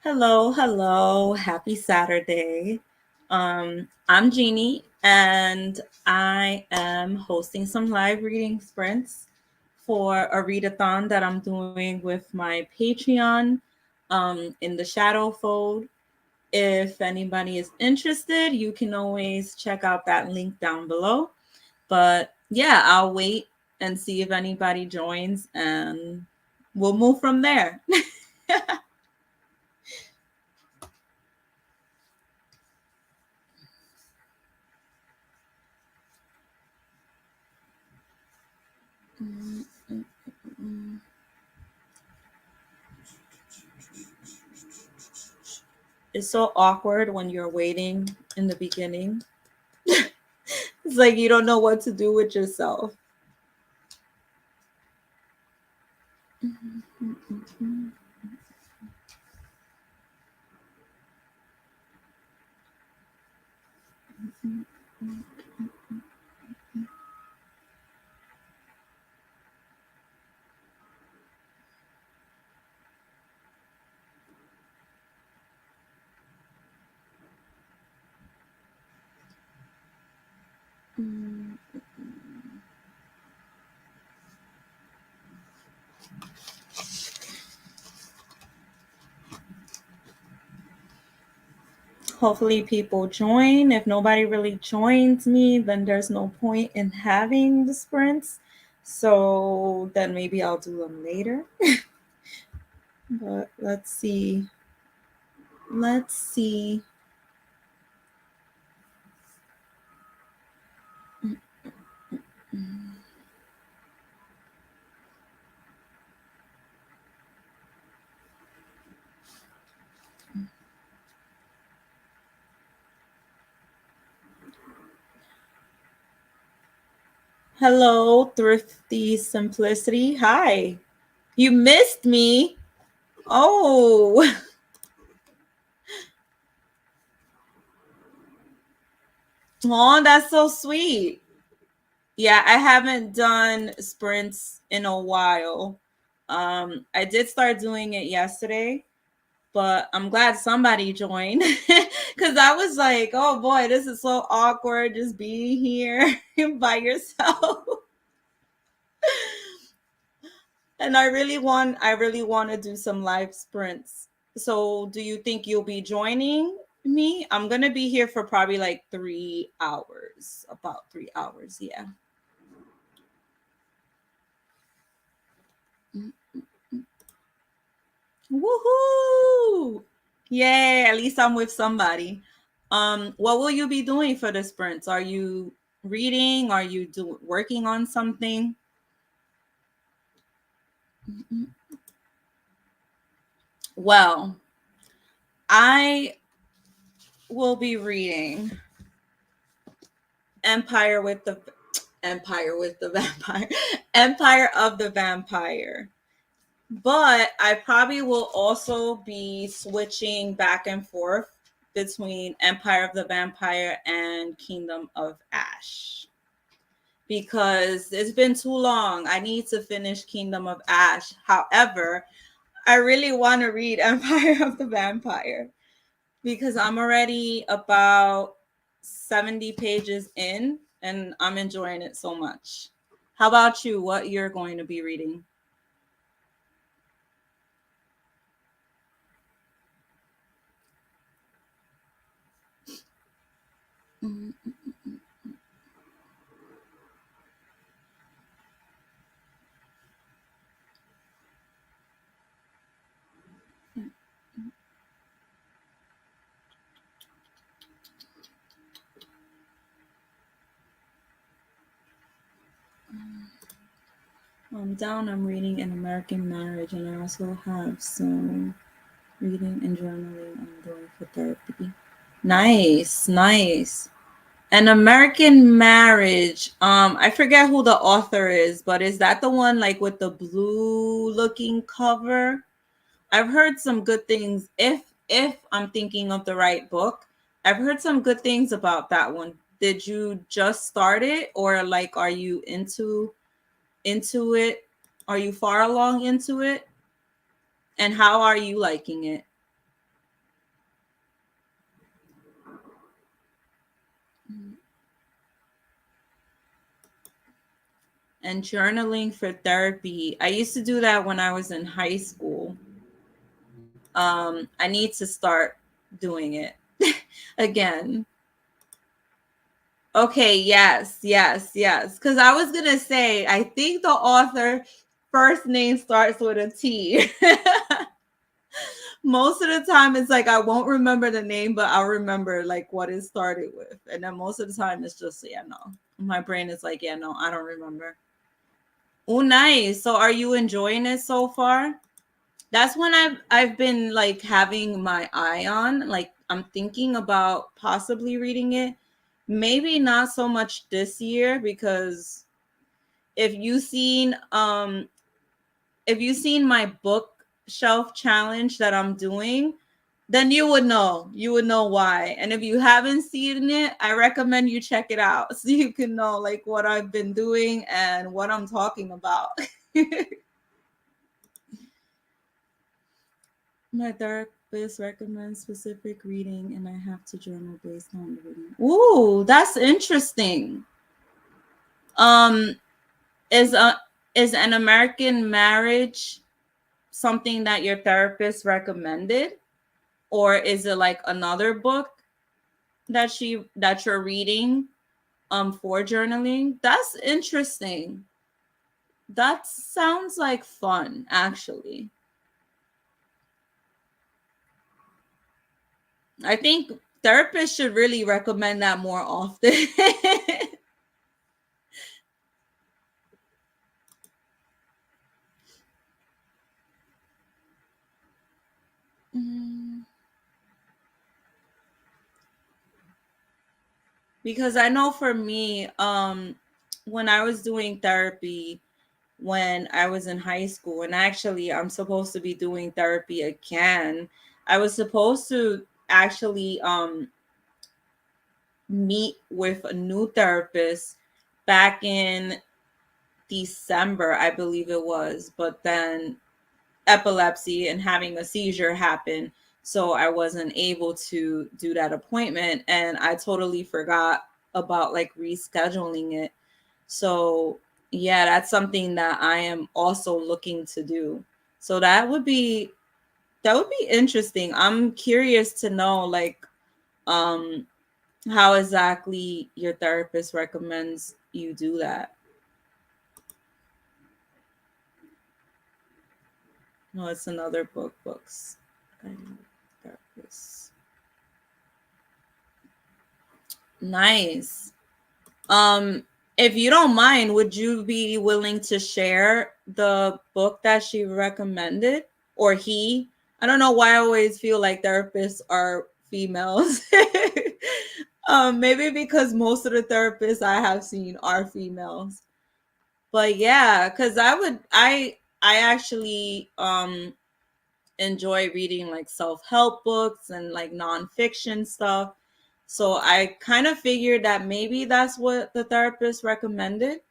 Hello. Happy Saturday. I'm Jeannie, and I am hosting some live reading sprints for a readathon that I'm doing with my Patreon in the Shadow Fold. If anybody is interested, you can always check out that link down below. But yeah, I'll wait and see if anybody joins, and we'll move from there. It's so awkward when you're waiting in the beginning. It's like you don't know what to do with yourself. Hopefully, people join. If nobody really joins me, then there's no point in having the sprints. So then maybe I'll do them later. But let's see. Let's see. Hello, Thrifty Simplicity. Hi. You missed me. Oh. Oh, that's so sweet. Yeah, I haven't done sprints in a while. I did start doing it yesterday, but I'm glad somebody joined because I was like, oh boy, this is so awkward just being here by yourself. And I really want to do some live sprints. So do you think you'll be joining me? I'm gonna be here for probably like 3 hours, about 3 hours, yeah. Woohoo! Yay, at least I'm with somebody. What will you be doing for the sprints? Are you reading? Are you working on something? Well, I will be reading Empire with the Empire with the Vampire, Empire of the Vampire. But I probably will also be switching back and forth between Empire of the Vampire and Kingdom of Ash because it's been too long. I need to finish Kingdom of Ash. However, I really want to read Empire of the Vampire because I'm already about 70 pages in and I'm enjoying it so much. How about you? What you're going to be reading? I'm reading An American Marriage, and I also have some reading and journaling I'm doing for therapy. Nice. An American Marriage. I forget who the author is, but is that the one like with the blue looking cover? I've heard some good things. If I'm thinking of the right book, I've heard some good things about that one. Did you just start it, or like are you into it? Are you far along into it? And how are you liking it? And journaling for therapy. I used to do that when I was in high school. I need to start doing it again. Okay, yes, yes, yes. Because I was gonna say, I think the author first name starts with a T. Most of the time, it's like I won't remember the name, but I'll remember like what it started with. And then most of the time, it's just yeah, no. My brain is like, yeah, no, I don't remember. Oh, nice. So, are you enjoying it so far? That's when I've been like having my eye on. Like I'm thinking about possibly reading it. Maybe not so much this year because if you seen um if you seen my bookshelf challenge that I'm doing, then you would know. You would know why. And if you haven't seen it, I recommend you check it out so you can know like what I've been doing and what I'm talking about. My therapist recommends specific reading, and I have to journal based on the reading. Ooh, that's interesting. Um, is a is an American Marriage something that your therapist recommended, or is it like another book that you're reading for journaling? That's interesting. That sounds like fun, actually. I think therapists should really recommend that more often. Mm, because I know for me, when I was doing therapy when I was in high school, and actually I'm supposed to be doing therapy again. I was supposed to actually meet with a new therapist back in December, I believe it was, but then epilepsy and having a seizure happened. So I wasn't able to do that appointment, and I totally forgot about like rescheduling it. So yeah, that's something that I am also looking to do. So that would be interesting. I'm curious to know like um how exactly your therapist recommends you do that. No, it's another books. Therapist. Nice. Um, if you don't mind, would you be willing to share the book that she recommended or he? I don't know why I always feel like therapists are females. Maybe because most of the therapists I have seen are females. But yeah, because I actually enjoy reading like self-help books and like nonfiction stuff. So I kind of figured that maybe that's what the therapist recommended,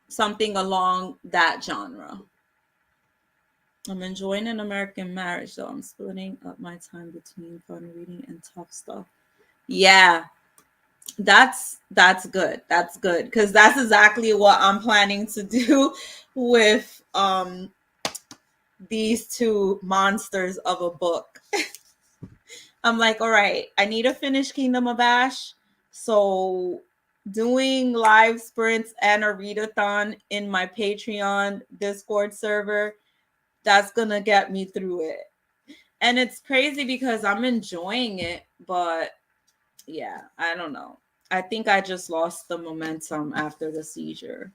something along that genre. I'm enjoying an American Marriage, though. I'm splitting up my time between fun reading and tough stuff. Yeah, that's good. That's good because that's exactly what I'm planning to do with these two monsters of a book. I'm like, all right, I need to finish Kingdom of Ash. So doing live sprints and a readathon in my Patreon Discord server, that's gonna get me through it. And it's crazy because I'm enjoying it, but yeah, I don't know. I think I just lost the momentum after the seizure.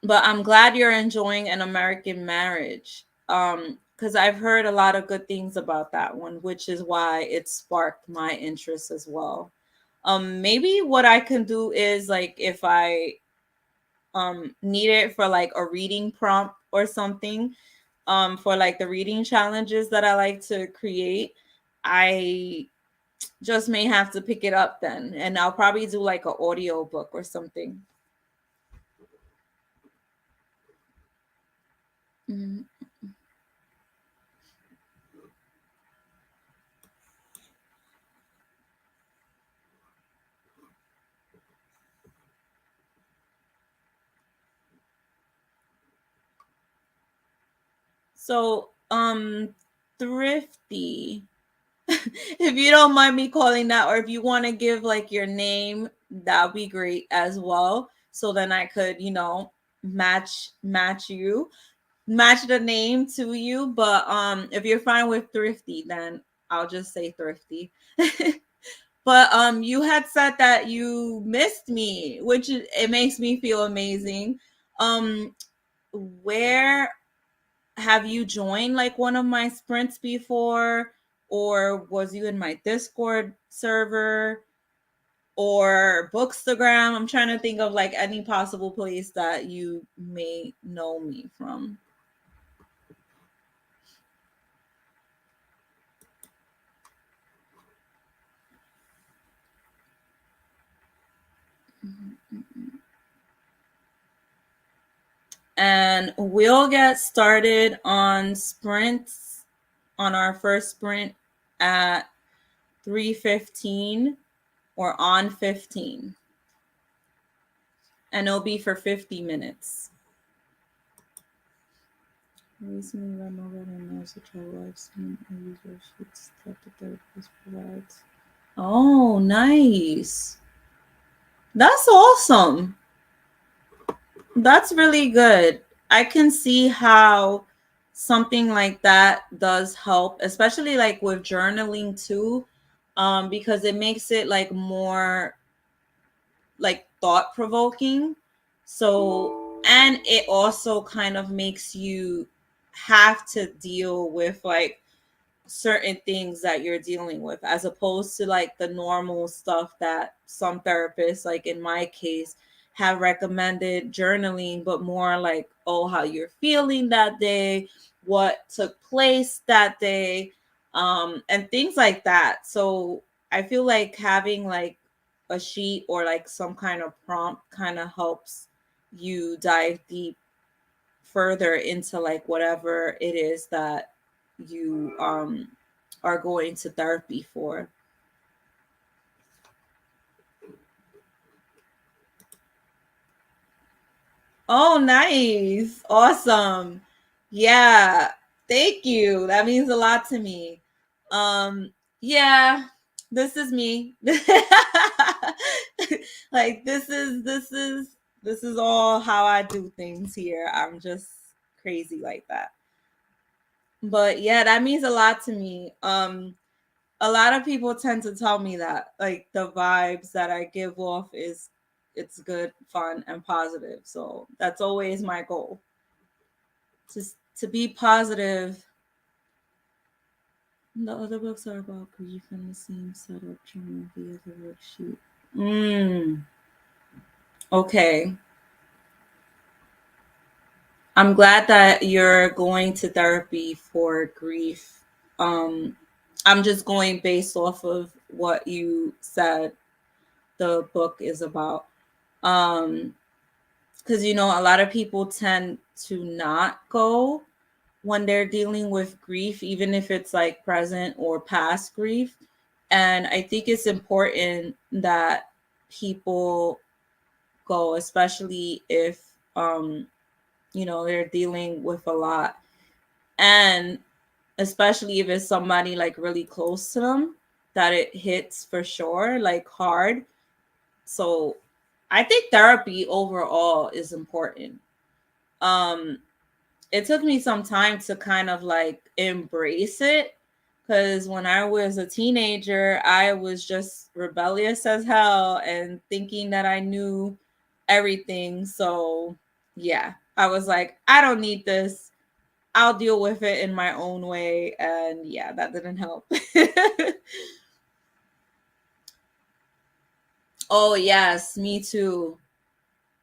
But I'm glad you're enjoying An American Marriage. Because I've heard a lot of good things about that one, which is why it sparked my interest as well. Maybe what I can do is like if I need it for like a reading prompt or something, for like the reading challenges that I like to create, I just may have to pick it up then, and I'll probably do like an audio book or something. Mhm. So, thrifty. If you don't mind me calling that, or if you want to give like your name, that'd be great as well. So then I could, match you, match the name to you. But if you're fine with thrifty, then I'll just say thrifty. But you had said that you missed me, which it makes me feel amazing. Um, where have you joined like one of my sprints before, or was you in my Discord server or Bookstagram? I'm trying to think of like any possible place that you may know me from. And we'll get started on sprints, on our first sprint at 3:15 or on 15. And it'll be for 50 minutes. Recently read novel and knows the travel I've seen a user sheets that the therapist provides. Oh, nice. That's awesome. That's really good. I can see how something like that does help, especially like with journaling too, because it makes it like more like thought provoking. So, and it also kind of makes you have to deal with like certain things that you're dealing with, as opposed to like the normal stuff that some therapists, like in my case, have recommended journaling, but more like, oh, how you're feeling that day, what took place that day, and things like that. So I feel like having like a sheet or like some kind of prompt kind of helps you dive deep further into like whatever it is that you are going to therapy for. Oh, nice. Awesome. Yeah. Thank you. That means a lot to me. Um yeah, this is me. Like this is all how I do things here. I'm just crazy like that. But yeah, that means a lot to me. A lot of people tend to tell me that like the vibes that I give off is it's good, fun, and positive. So that's always my goal. To be positive. The other books are about grief and the same setup journal via the worksheet. Okay. I'm glad that you're going to therapy for grief. Um, I'm just going based off of what you said the book is about. Because a lot of people tend to not go when they're dealing with grief, even if it's like present or past grief. And I think it's important that people go, especially if they're dealing with a lot, and especially if it's somebody like really close to them, that it hits for sure, like hard. So I think therapy overall is important. Um, it took me some time to kind of like embrace it, because when I was a teenager, I was just rebellious as hell and thinking that I knew everything. So yeah, I was like, I don't need this. I'll deal with it in my own way. And yeah, that didn't help. Oh, yes, me too.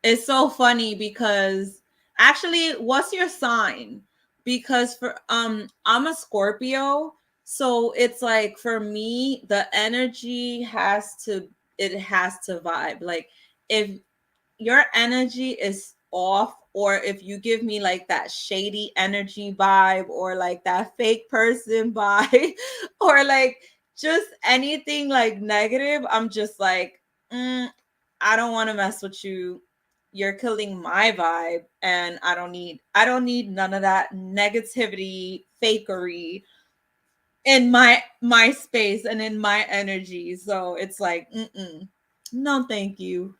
It's so funny because actually, what's your sign? Because for I'm a Scorpio, so it's like for me the energy has to vibe. Like if your energy is off, or if you give me like that shady energy vibe, or like that fake person vibe, or like just anything like negative, I'm just like, I don't want to mess with you. you're killing my vibe, and I don't need none of that negativity, fakery in my space and in my energy. So it's like, no, thank you.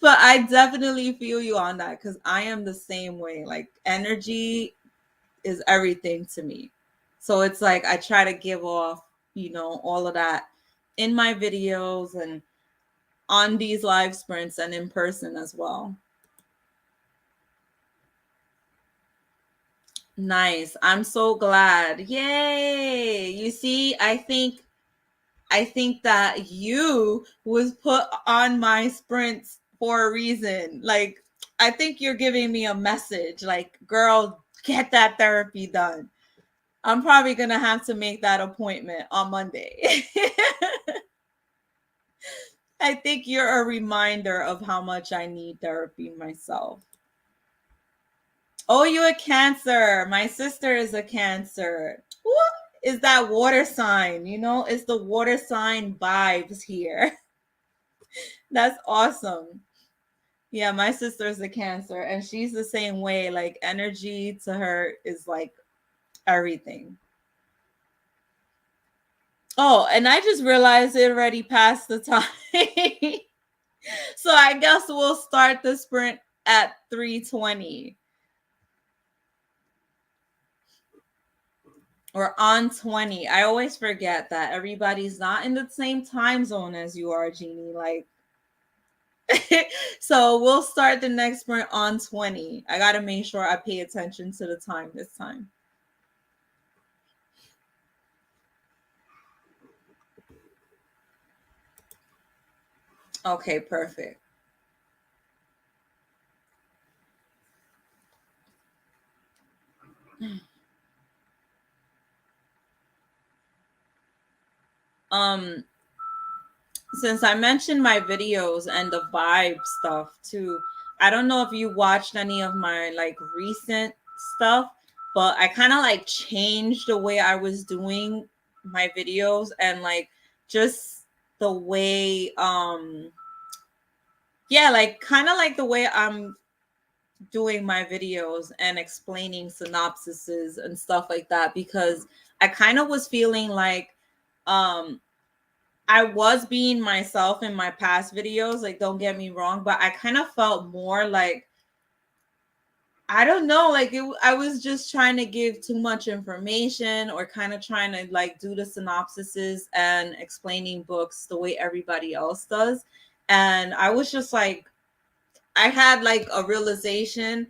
But I definitely feel you on that because I am the same way. Like energy is everything to me. So it's like I try to give off, all of that in my videos and on these live sprints and in person as well. Nice. I'm so glad. Yay. You see, I think that you was put on my sprints for a reason. Like I think you're giving me a message like, girl, get that therapy done. I'm probably going to have to make that appointment on Monday. I think you're a reminder of how much I need therapy myself. Oh, you a Cancer. My sister is a Cancer. What is that water sign? It's the water sign vibes here. That's awesome. Yeah, my sister's a Cancer and she's the same way. Like energy to her is like everything. Oh, and I just realized it already passed the time. So I guess we'll start the sprint at 3:20 or on 20. I always forget that everybody's not in the same time zone as you are, Jeannie. Like, so we'll start the next sprint on 20. I got to make sure I pay attention to the time this time. Okay, perfect. Um, since I mentioned my videos and the vibe stuff too, I don't know if you watched any of my like recent stuff, but I kind of like changed the way I was doing my videos and like just the way yeah, like kind of like the way I'm doing my videos and explaining synopsises and stuff like that because I kind of was feeling like um I was being myself in my past videos, like don't get me wrong, but I kind of felt more like I don't know, like I was just trying to give too much information or kind of trying to like do the synopsises and explaining books the way everybody else does. And I was just like I had like a realization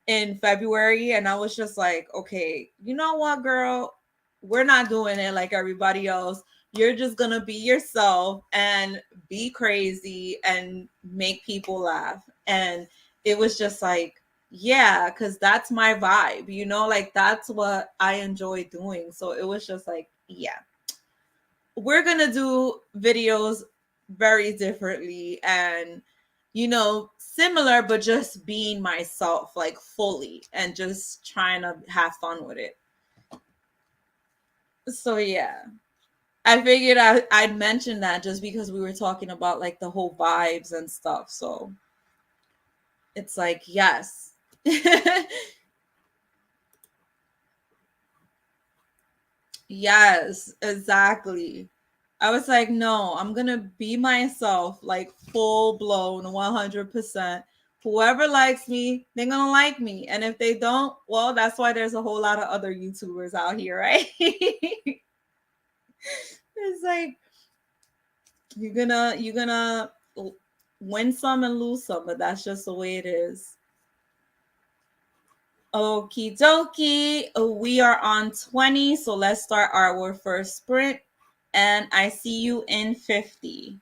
in February and I was just like, okay, you know what, girl? We're not doing it like everybody else. You're just going to be yourself and be crazy and make people laugh. And it was just like, yeah, because that's my vibe, like that's what I enjoy doing. So it was just like, yeah, we're going to do videos very differently and similar, but just being myself like fully and just trying to have fun with it. So yeah, I figured I'd mention that just because we were talking about like the whole vibes and stuff. So it's like, yes. Yes, exactly. I was like, no, I'm gonna be myself, like full blown 100%. Whoever likes me, they're gonna like me. And if they don't, well, that's why there's a whole lot of other YouTubers out here, right? It's like you're gonna win some and lose some, but that's just the way it is. Okie dokie. We are on 20, so let's start our first sprint. And I see you in 50.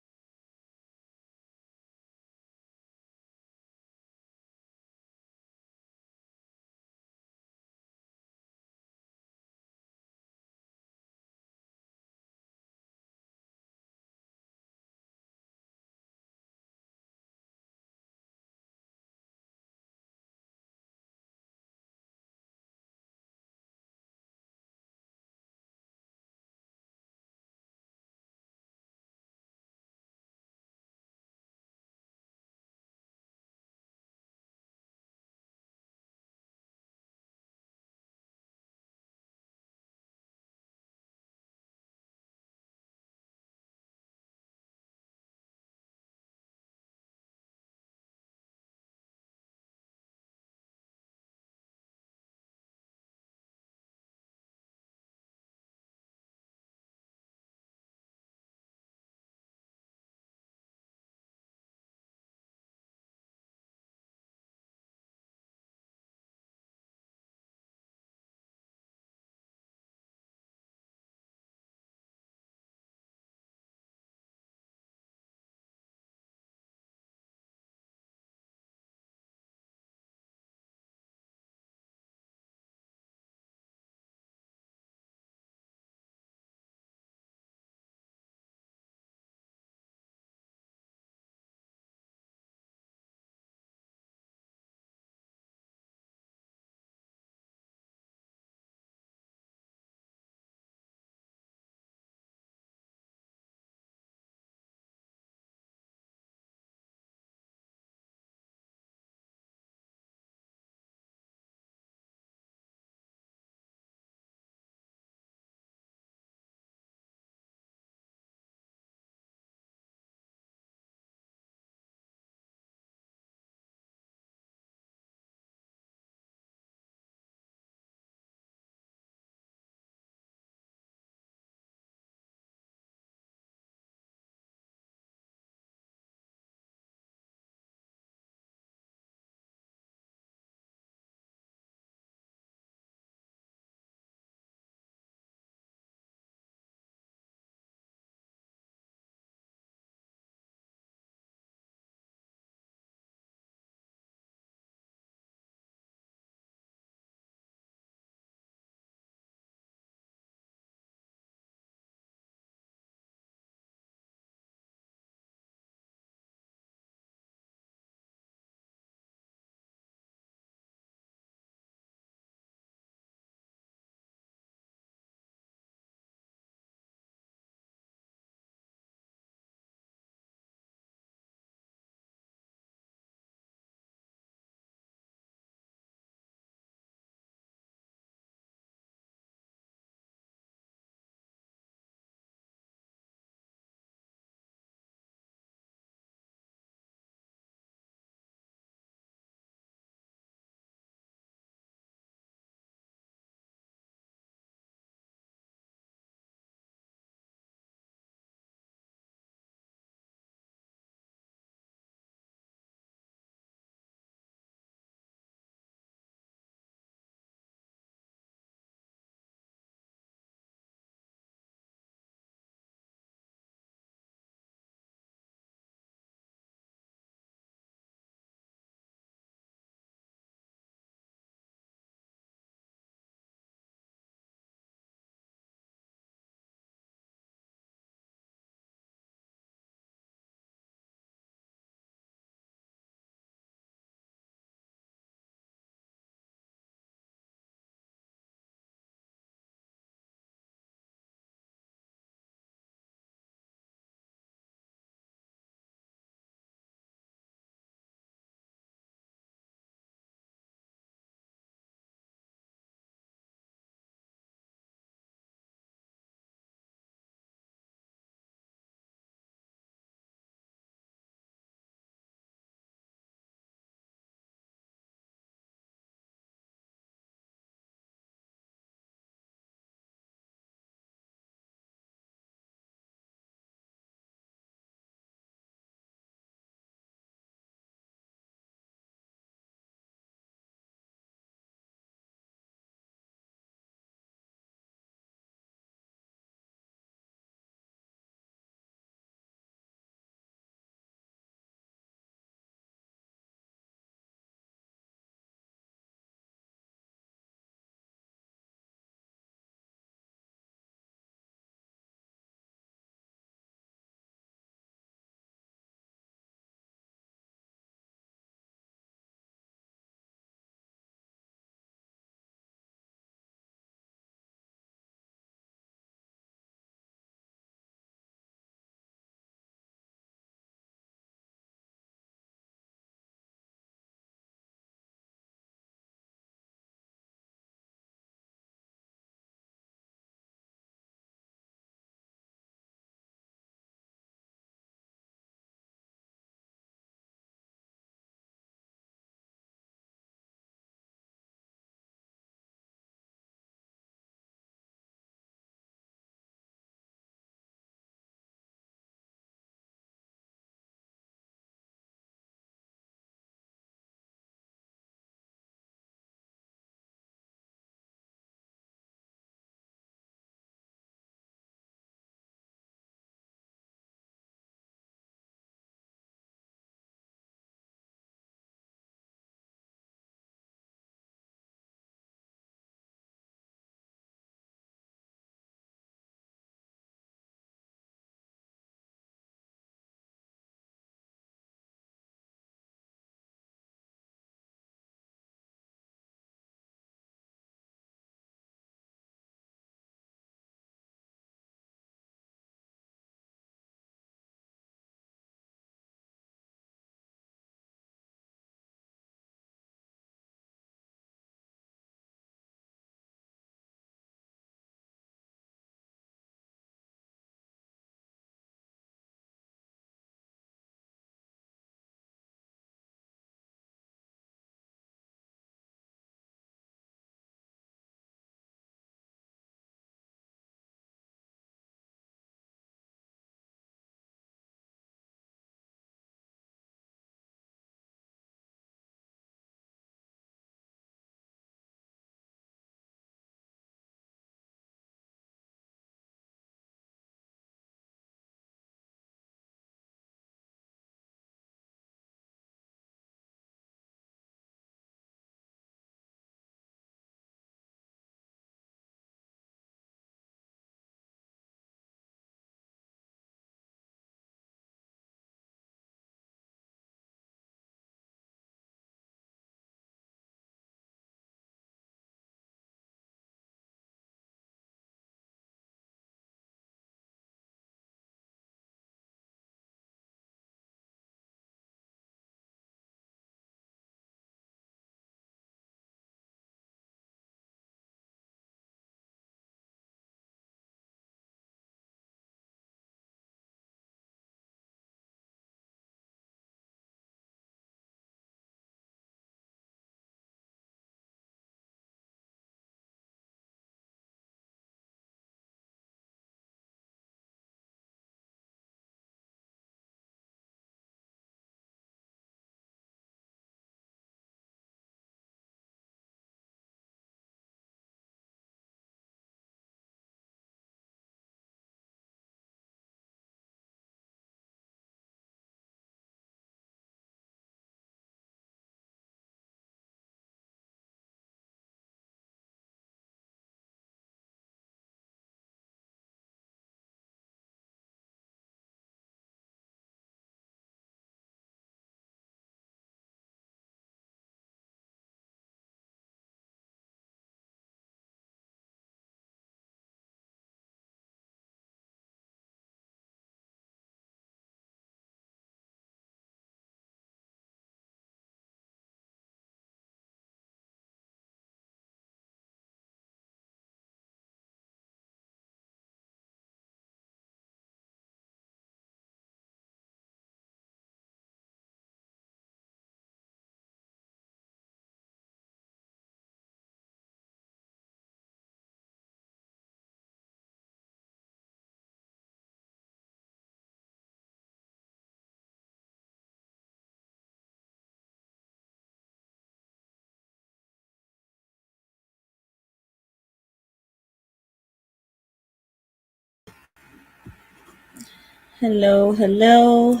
Hello, hello.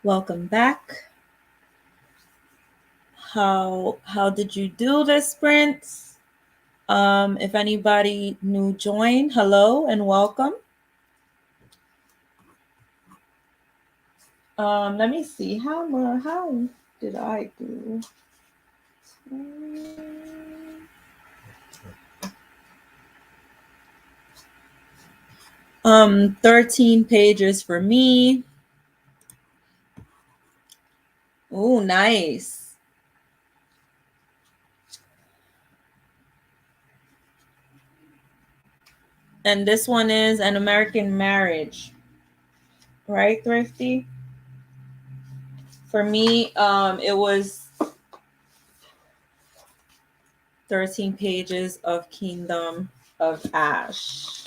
Welcome back. How did you do this sprint? If anybody new joined, hello and welcome. Let me see how did I do? 13 pages for me. Oh, nice. And this one is An American Marriage. Right, Thrifty? For me, it was 13 pages of Kingdom of Ash.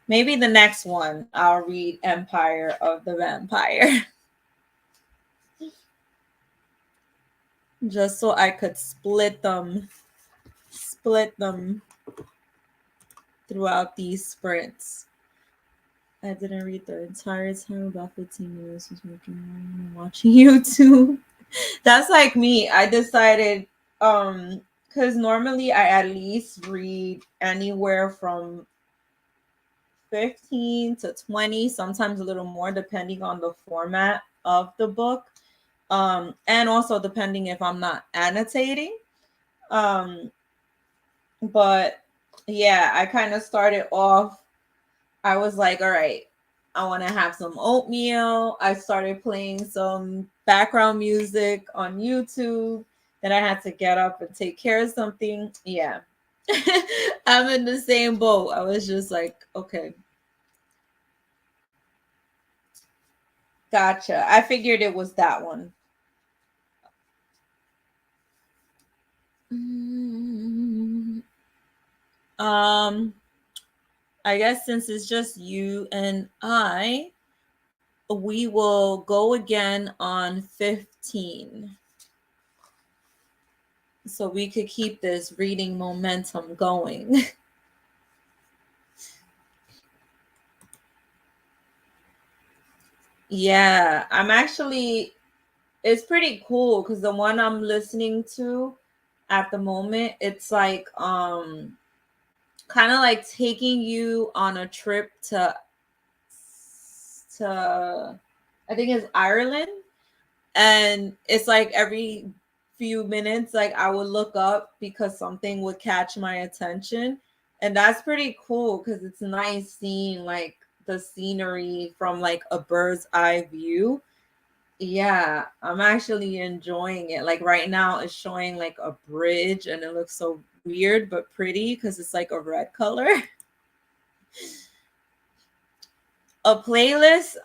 Maybe the next one I'll read Empire of the Vampire. Just so I could split them throughout these sprints. I didn't read the entire time, about 15 minutes was watching YouTube. That's like me. I decided because normally I at least read anywhere from 15 to 20, sometimes a little more depending on the format of the book. And also depending if I'm not annotating. But yeah, I kind of started off, I was like, all right, I want to have some oatmeal. I started playing some background music on YouTube. Then I had to get up and take care of something. Yeah. I'm in the same boat. I was just like, okay. Gotcha. I figured it was that one. I guess since it's just you and I, we will go again on 15. So we could keep this reading momentum going. Yeah, it's pretty cool because the one I'm listening to at the moment, it's like kind of like taking you on a trip to I think it's Ireland, and it's like every few minutes like I would look up because something would catch my attention, and that's pretty cool because it's nice seeing like the scenery from like a bird's eye view. Yeah, I'm actually enjoying it. Like right now it's showing like a bridge and it looks so weird but pretty because it's like a red color. A playlist,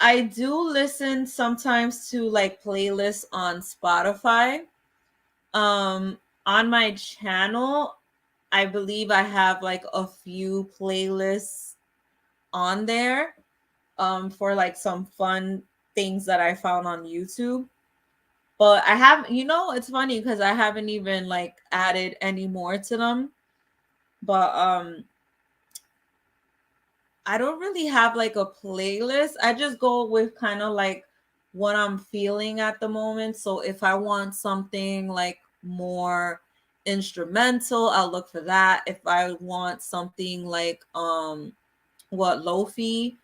I do listen sometimes to like playlists on Spotify. Um, on my channel, I believe I have like a few playlists on there for like some fun things that I found on YouTube. But I have, it's funny because I haven't even like added any more to them. But I don't really have like a playlist. I just go with kind of like what I'm feeling at the moment. So if I want something like more instrumental, I'll look for that. If I want something like what Lofi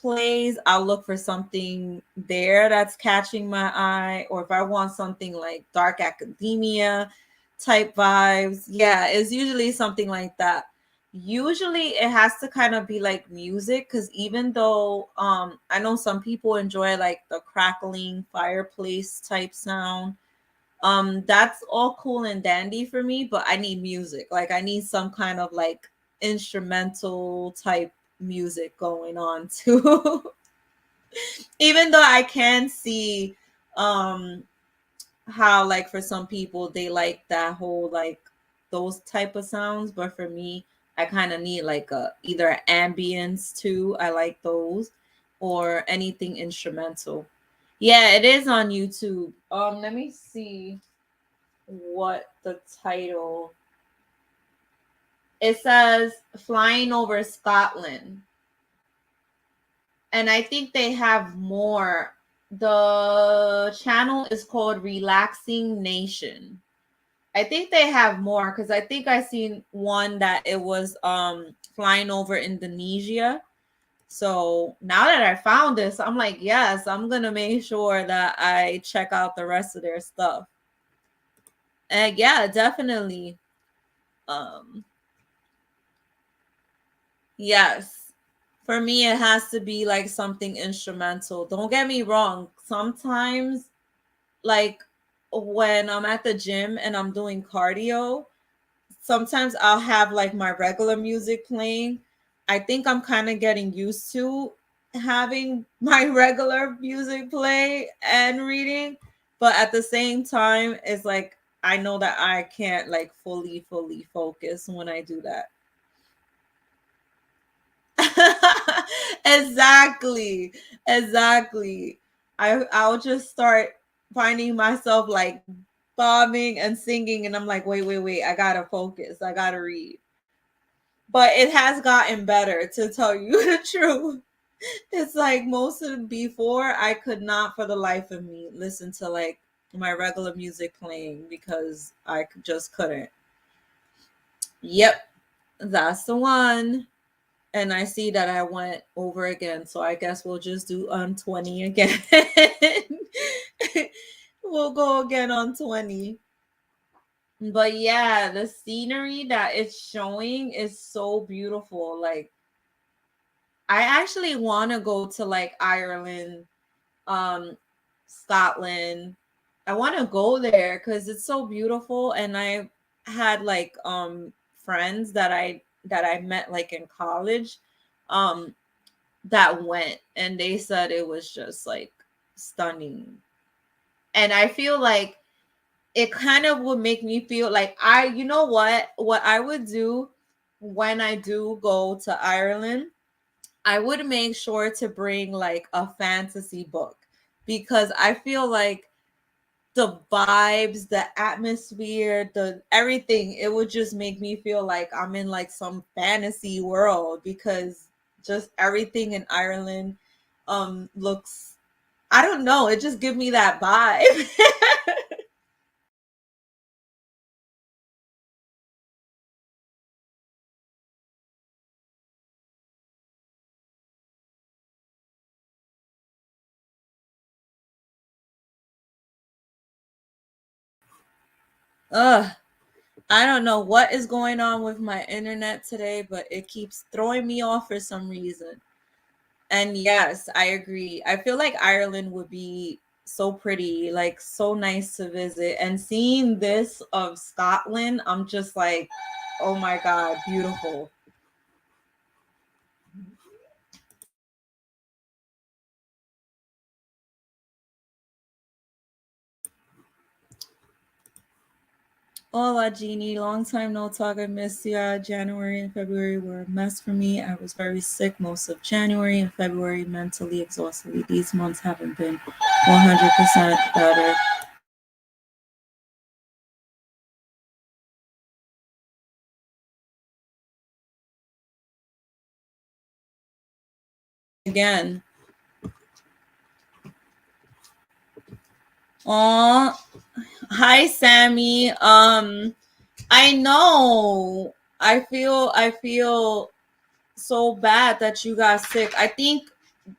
plays, I'll look for something there that's catching my eye. Or if I want something like dark academia type vibes, yeah, it's usually something like that. Usually it has to kind of be like music because even though I know some people enjoy like the crackling fireplace type sound, that's all cool and dandy for me, but I need music. Like I need some kind of like instrumental type music going on too. Even though I can see um how like for some people they like that whole like those type of sounds, but for me I kind of need like a either ambience too. I like those or anything instrumental. Yeah, it is on YouTube. Let me see what the title It says flying over Scotland. And I think they have more. The channel is called Relaxing Nation. I think they have more because I think I seen one that it was flying over Indonesia. So now that I found this, I'm like, yes, I'm gonna make sure that I check out the rest of their stuff. And yeah, definitely. Um, yes. For me, it has to be like something instrumental. Don't get me wrong. Sometimes, like when I'm at the gym and I'm doing cardio, sometimes I'll have like my regular music playing. I think I'm kind of getting used to having my regular music play and reading, but at the same time, it's like I know that I can't like fully focus when I do that. Exactly. Exactly. I'll just start finding myself like bobbing and singing and I'm like, wait, I gotta focus. I gotta read. But it has gotten better to tell you the truth. It's like most of before I could not for the life of me listen to like my regular music playing because just couldn't. Yep, that's the one. And I see that I went over again, so I guess we'll just do on 20 again. We'll go again on 20. But yeah, the scenery that it's showing is so beautiful. Like I actually want to go to like Ireland, um Scotland. I want to go there cuz it's so beautiful and I had like friends that I met like in college um that went and they said it was just like stunning. And I feel like it kind of would make me feel like you know what I would do when I do go to Ireland, I would make sure to bring like a fantasy book because I feel like the vibes, the atmosphere, the everything, it would just make me feel like I'm in like some fantasy world because just everything in Ireland looks, I don't know, it just give me that vibe. Ugh, I don't know what is going on with my internet today, but it keeps throwing me off for some reason. And yes, I agree. I feel like Ireland would be so pretty, like so nice to visit. And seeing this of Scotland, I'm just like, oh my God, beautiful. Hola, Jeannie. Long time no talk. I missed you. January and February were a mess for me. I was very sick most of January and February, mentally exhausted. These months haven't been 100% better. Again. Oh, hi, Sammy. I know. I feel so bad that you got sick. I think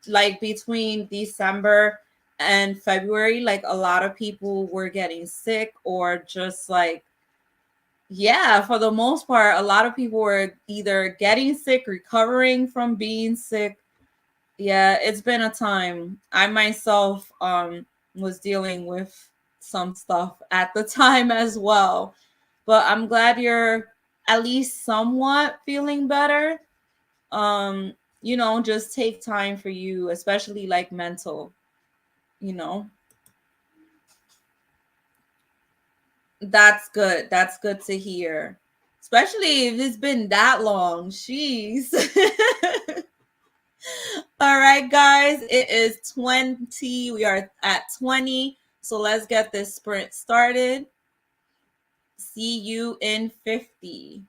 like between December and February, like a lot of people were getting sick or just like yeah, for the most part, a lot of people were either getting sick, recovering from being sick. Yeah, it's been a time. I myself was dealing with some stuff at the time as well. But I'm glad you're at least somewhat feeling better. Um, just take time for you, especially like mental, you know. That's good. That's good to hear. Especially if it's been that long. Jeez. All right, guys, it is 20. We are at 20. So let's get this sprint started. See you in 50.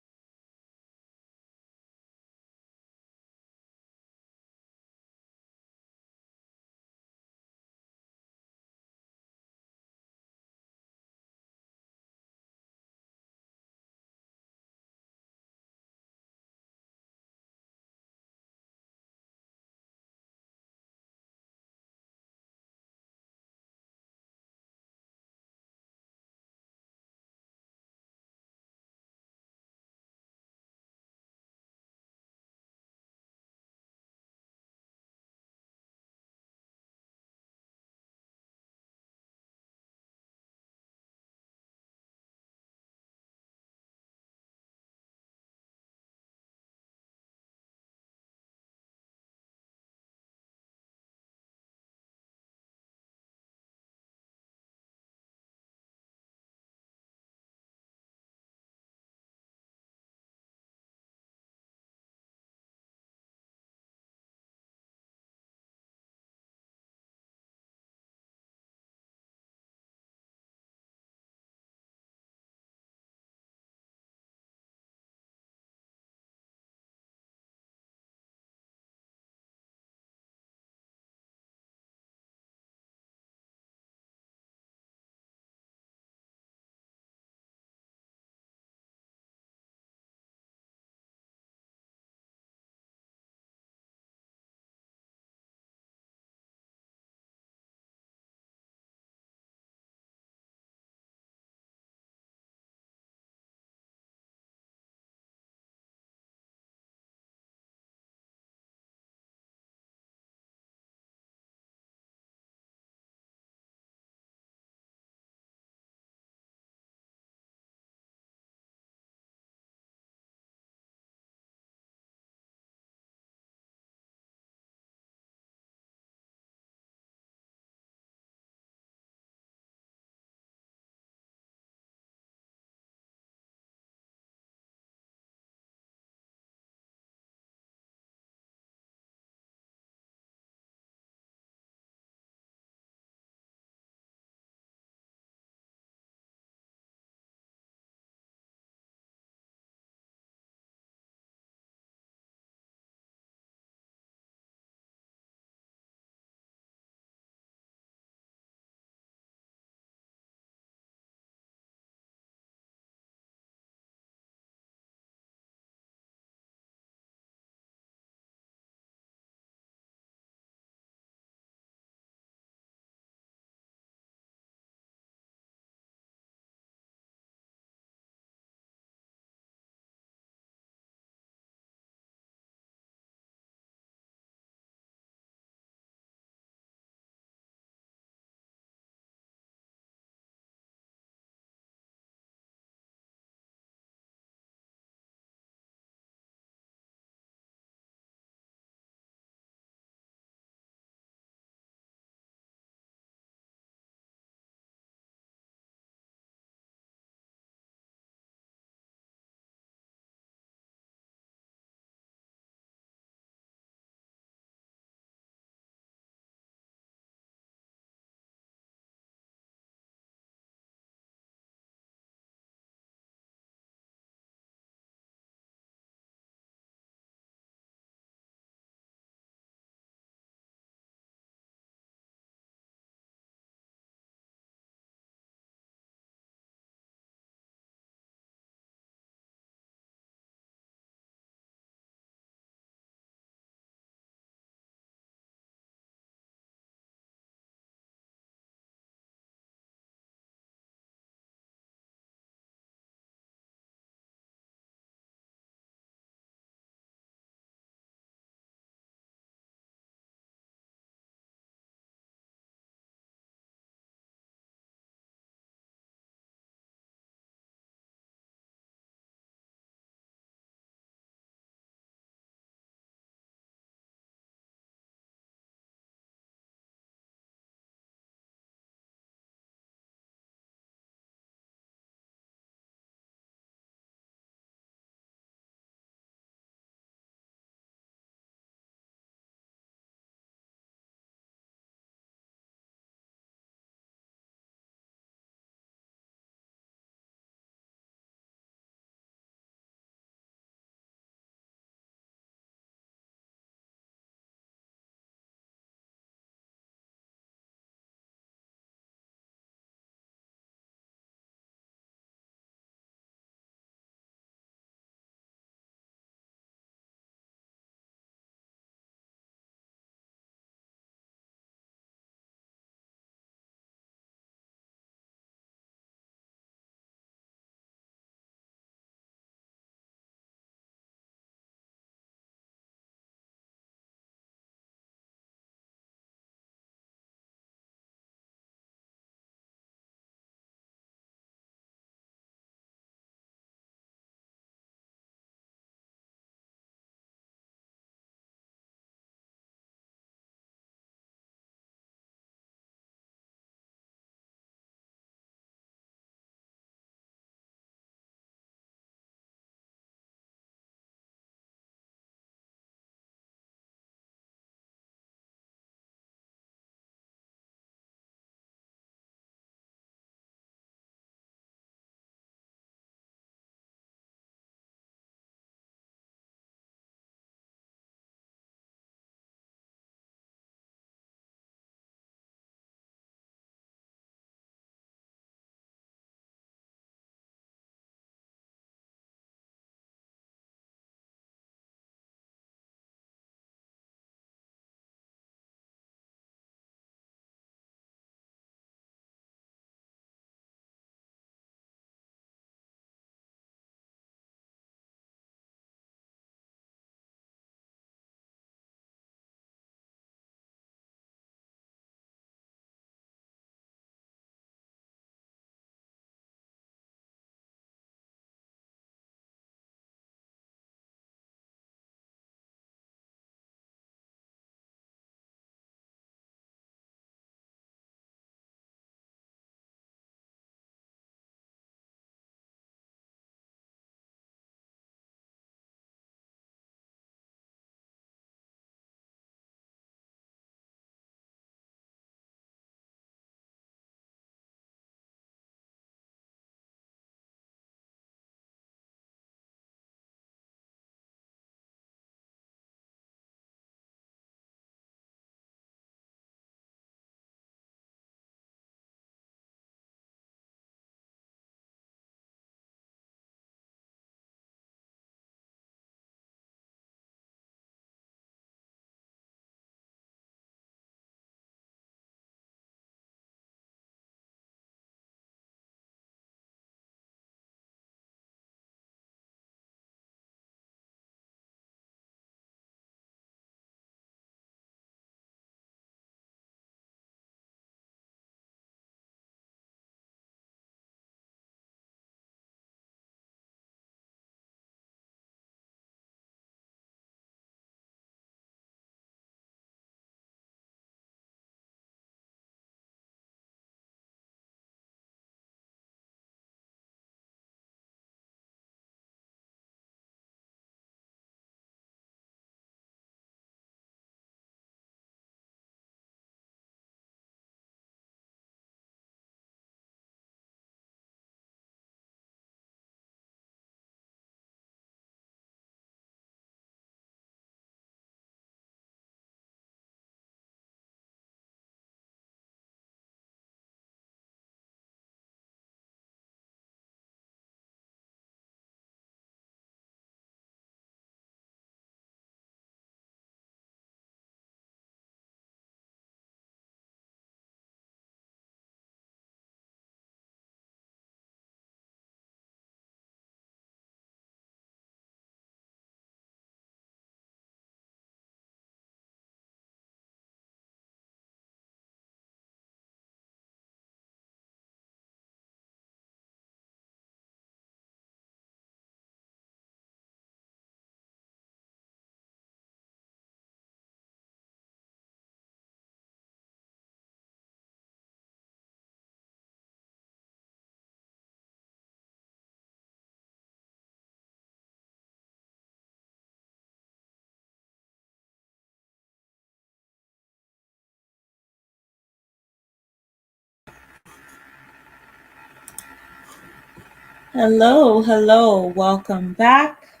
Hello, hello, welcome back.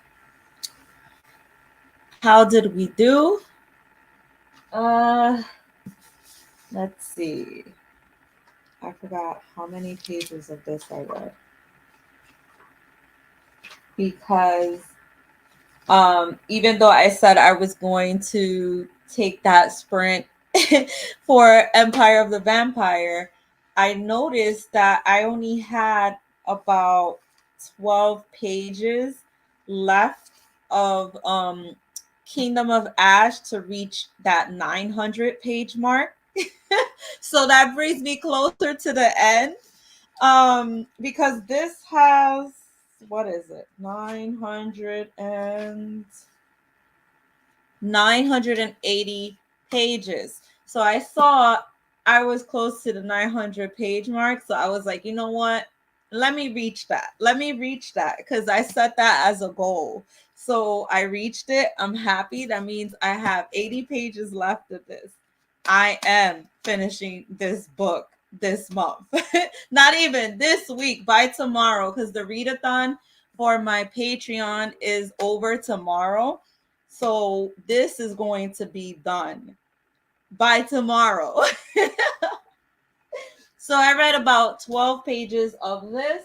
How did we do? Uh, let's see. I forgot how many pages of this I read because even though I said I was going to take that sprint for Empire of the Vampire, I noticed that I only had about 12 pages left of Kingdom of Ash to reach that 900 page mark. So that brings me closer to the end. Because this has, what is it? 980 pages. So I saw I was close to the 900 page mark. So I was like, you know what? Let me reach that. Let me reach that because I set that as a goal. So I reached it. I'm happy. That means I have 80 pages left of this. I am finishing this book this month. Not even this week, by tomorrow, because the readathon for my Patreon is over tomorrow. So this is going to be done by tomorrow. So I read about 12 pages of this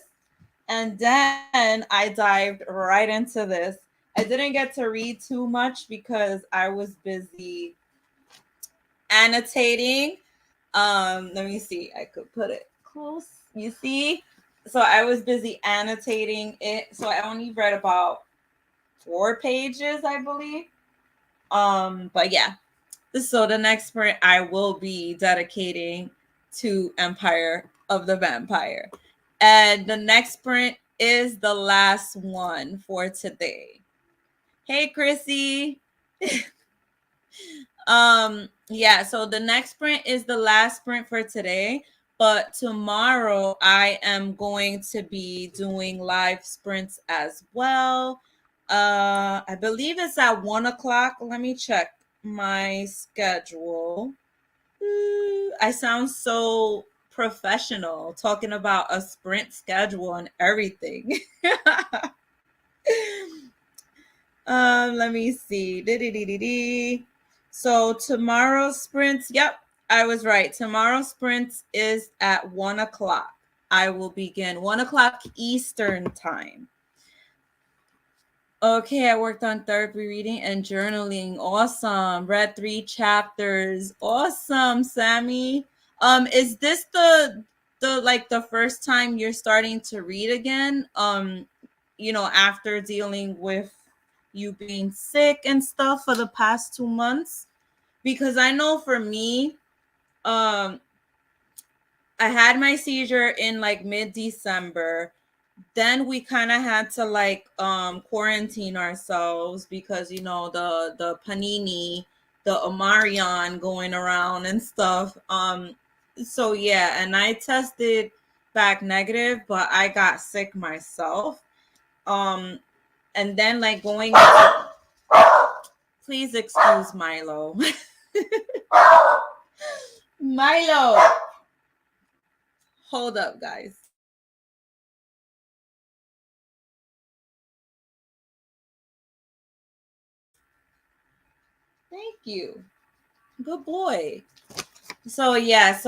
and then I dived right into this. I didn't get to read too much because I was busy annotating. Let me see. I could put it close. You see? So I was busy annotating it. So I only read about 4 pages, I believe. But yeah, so the next sprint I will be dedicating to Empire of the Vampire. And the next sprint is the last one for today. Hey Chrissy. Yeah, so the next sprint is the last sprint for today, but tomorrow I am going to be doing live sprints as well. I believe it's at 1 o'clock. Let me check my schedule. I sound so professional talking about a sprint schedule and everything. Let me see. So tomorrow's sprints, yep, I was right. Tomorrow's sprints is at 1 o'clock. I will begin 1 o'clock Eastern time. Okay, I worked on therapy reading and journaling. Awesome. Read 3 chapters. Awesome, Sammy. Is this the like the first time you're starting to read again? After dealing with you being sick and stuff for the past 2 months? Because I know for me, um, I had my seizure in like mid-December. Then we kind of had to like quarantine ourselves because the panini, the Omarion going around and stuff. So yeah, and I tested back negative, but I got sick myself. um and then like going into, please excuse Milo. Milo, hold up guys. Thank you, good boy. So yeah,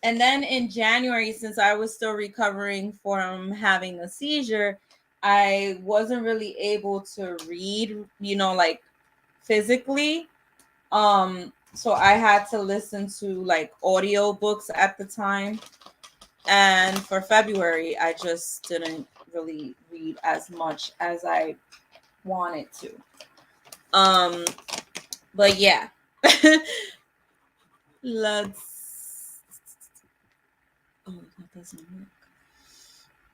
and then in January, since I was still recovering from having a seizure, I wasn't really able to read, like physically. So I had to listen to like audio books at the time. And for February, I just didn't really read as much as I wanted to. Um, but yeah. Let's Oh, that doesn't work.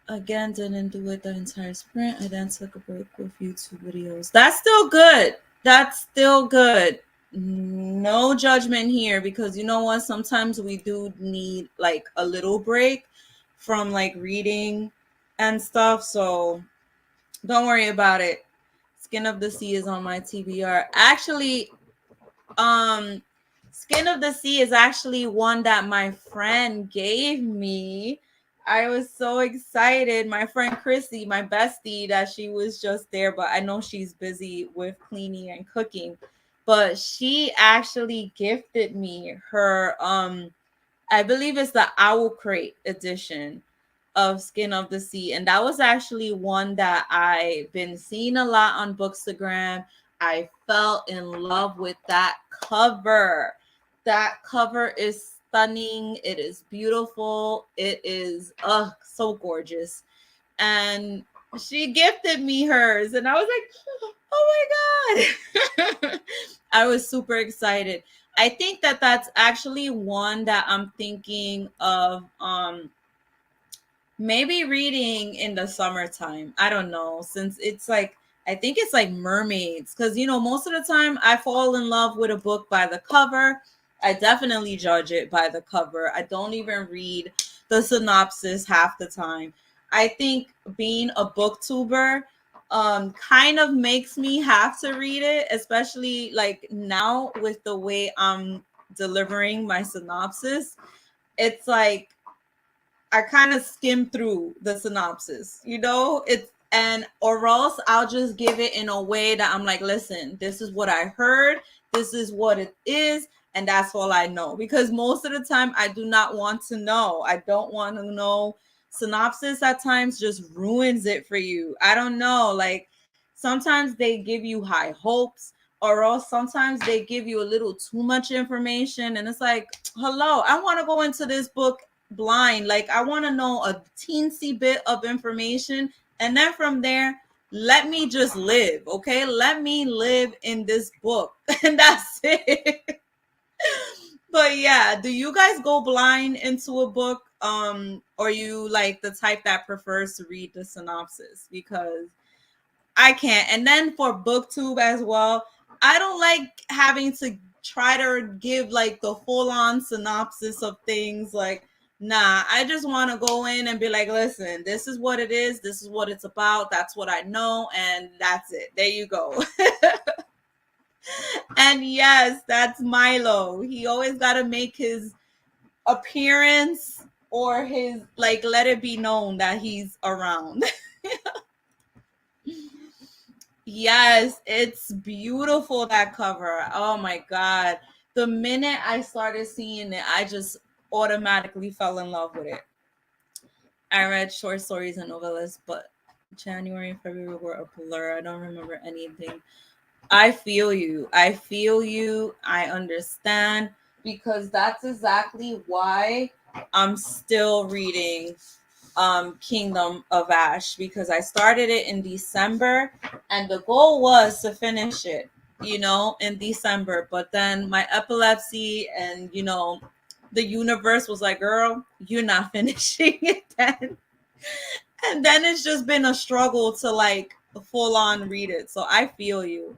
Again, didn't do it the entire sprint. I then took a break with YouTube videos. That's still good. That's still good. No judgment here because you know what? Sometimes we do need like a little break from like reading and stuff. So don't worry about it. Skin of the Sea is on my TBR. Actually, Skin of the Sea is actually one that my friend gave me. I was so excited. My friend Chrissy, my bestie, that she was just there, but I know she's busy with cleaning and cooking. But she actually gifted me her I believe it's the Owl Crate edition of Skin of the Sea. And that was actually one that I've been seeing a lot on Bookstagram. I fell in love with that cover. That cover is stunning. It is beautiful. It is so gorgeous. And she gifted me hers. And I was like, oh my God. I was super excited. I think that that's actually one that I'm thinking of maybe reading in the summertime. I don't know, since it's like I think it's like mermaids, because most of the time I fall in love with a book by the cover. I definitely judge it by the cover. I don't even read the synopsis half the time. I think being a booktuber kind of makes me have to read it, especially like now with the way I'm delivering my synopsis. It's like I kind of skim through the synopsis, it's and or else I'll just give it in a way that I'm like, listen, this is what I heard, this is what it is, and that's all I know. Because most of the time I do not want to know. I don't want to know. Synopsis at times just ruins it for you. I don't know. Like sometimes they give you high hopes, or else sometimes they give you a little too much information, and it's like, hello, I want to go into this book blind. Like I want to know a teensy bit of information, and then from there, let me just live. Okay, let me live in this book, and that's it. But yeah, do you guys go blind into a book, or you like the type that prefers to read the synopsis? Because I can't. And then for booktube as well, I don't like having to try to give like the full on synopsis of things. Like, nah, I just want to go in and be like, listen, this is what it is, this is what it's about, that's what I know, and that's it. There you go. And yes, that's Milo. He always got to make his appearance, or his like, let it be known that he's around. Yes, it's beautiful, that cover. Oh my God. The minute I started seeing it, I just automatically fell in love with it. I read short stories and novellas, but January and February were a blur. I don't remember anything. I feel you. I feel you. I understand, because that's exactly why I'm still reading Kingdom of Ash, because I started it in December and the goal was to finish it, in December. But then my epilepsy and the universe was like, girl, you're not finishing it then. And then it's just been a struggle to like full on read it. So I feel you.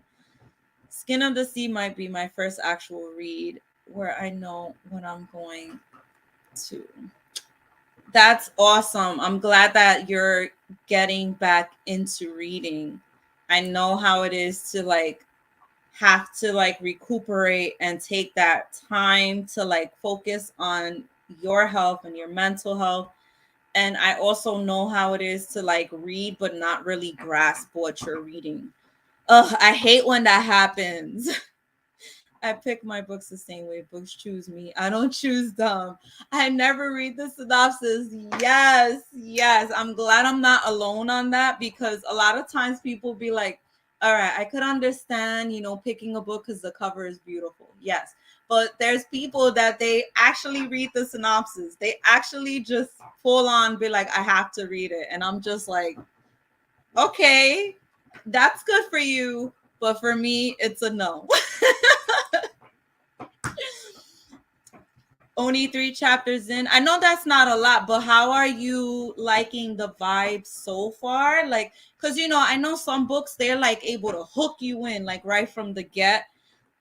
Skin of the Sea might be my first actual read where I know what I'm going to. That's awesome. I'm glad that you're getting back into reading. I know how it is to like have to like recuperate and take that time to like focus on your health and your mental health. And I also know how it is to like read but not really grasp what you're reading. Ugh, I hate when that happens. I pick my books the same way. Books choose me. I don't choose them. I never read the synopsis. Yes, yes. I'm glad I'm not alone on that, because a lot of times people be like, all right, I could understand, picking a book because the cover is beautiful. Yes. But there's people that they actually read the synopsis. They actually just full on be like, I have to read it. And I'm just like, okay, that's good for you. But for me, it's a no. Only 3 chapters in. I know that's not a lot, but how are you liking the vibe so far? Like, because I know some books they're like able to hook you in like right from the get.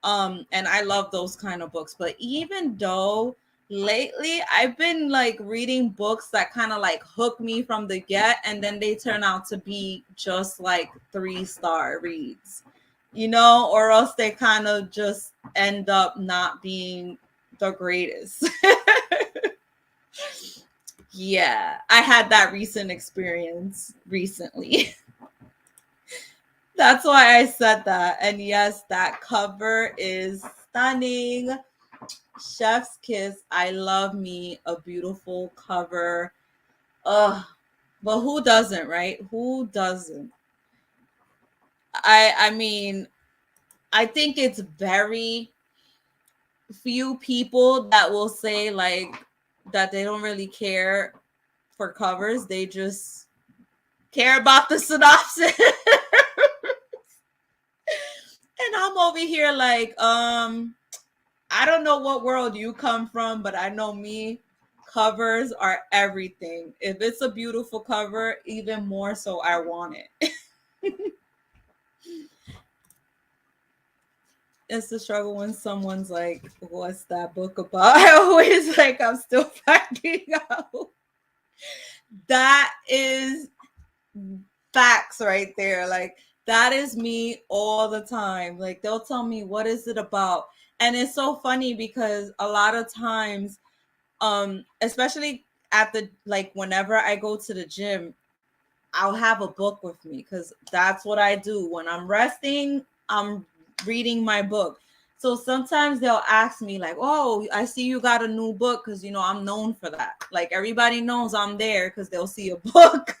And I love those kind of books. But even though lately I've been like reading books that kind of like hook me from the get, and then they turn out to be just like 3-star reads, or else they kind of just end up not being the greatest. Yeah, I had that recent experience recently. That's why I said that. And yes, that cover is stunning. Chef's Kiss. I love me a beautiful cover. Ugh. But who doesn't, right? Who doesn't? I mean, I think it's very few people that will say like that they don't really care for covers. They just care about the synopsis. And I'm over here like, I don't know what world you come from, but I know me, covers are everything. If it's a beautiful cover, even more so I want it. It's the struggle when someone's like, what's that book about? I always like, I'm still finding out. That is facts right there. Like, that is me all the time. Like, they'll tell me, what is it about? And it's so funny because a lot of times, especially at the, like, whenever I go to the gym, I'll have a book with me because that's what I do. When I'm resting, I'm reading my book. So sometimes they'll ask me, like, oh, I see you got a new book, because, you know, I'm known for that. Like, everybody knows I'm there because they'll see a book.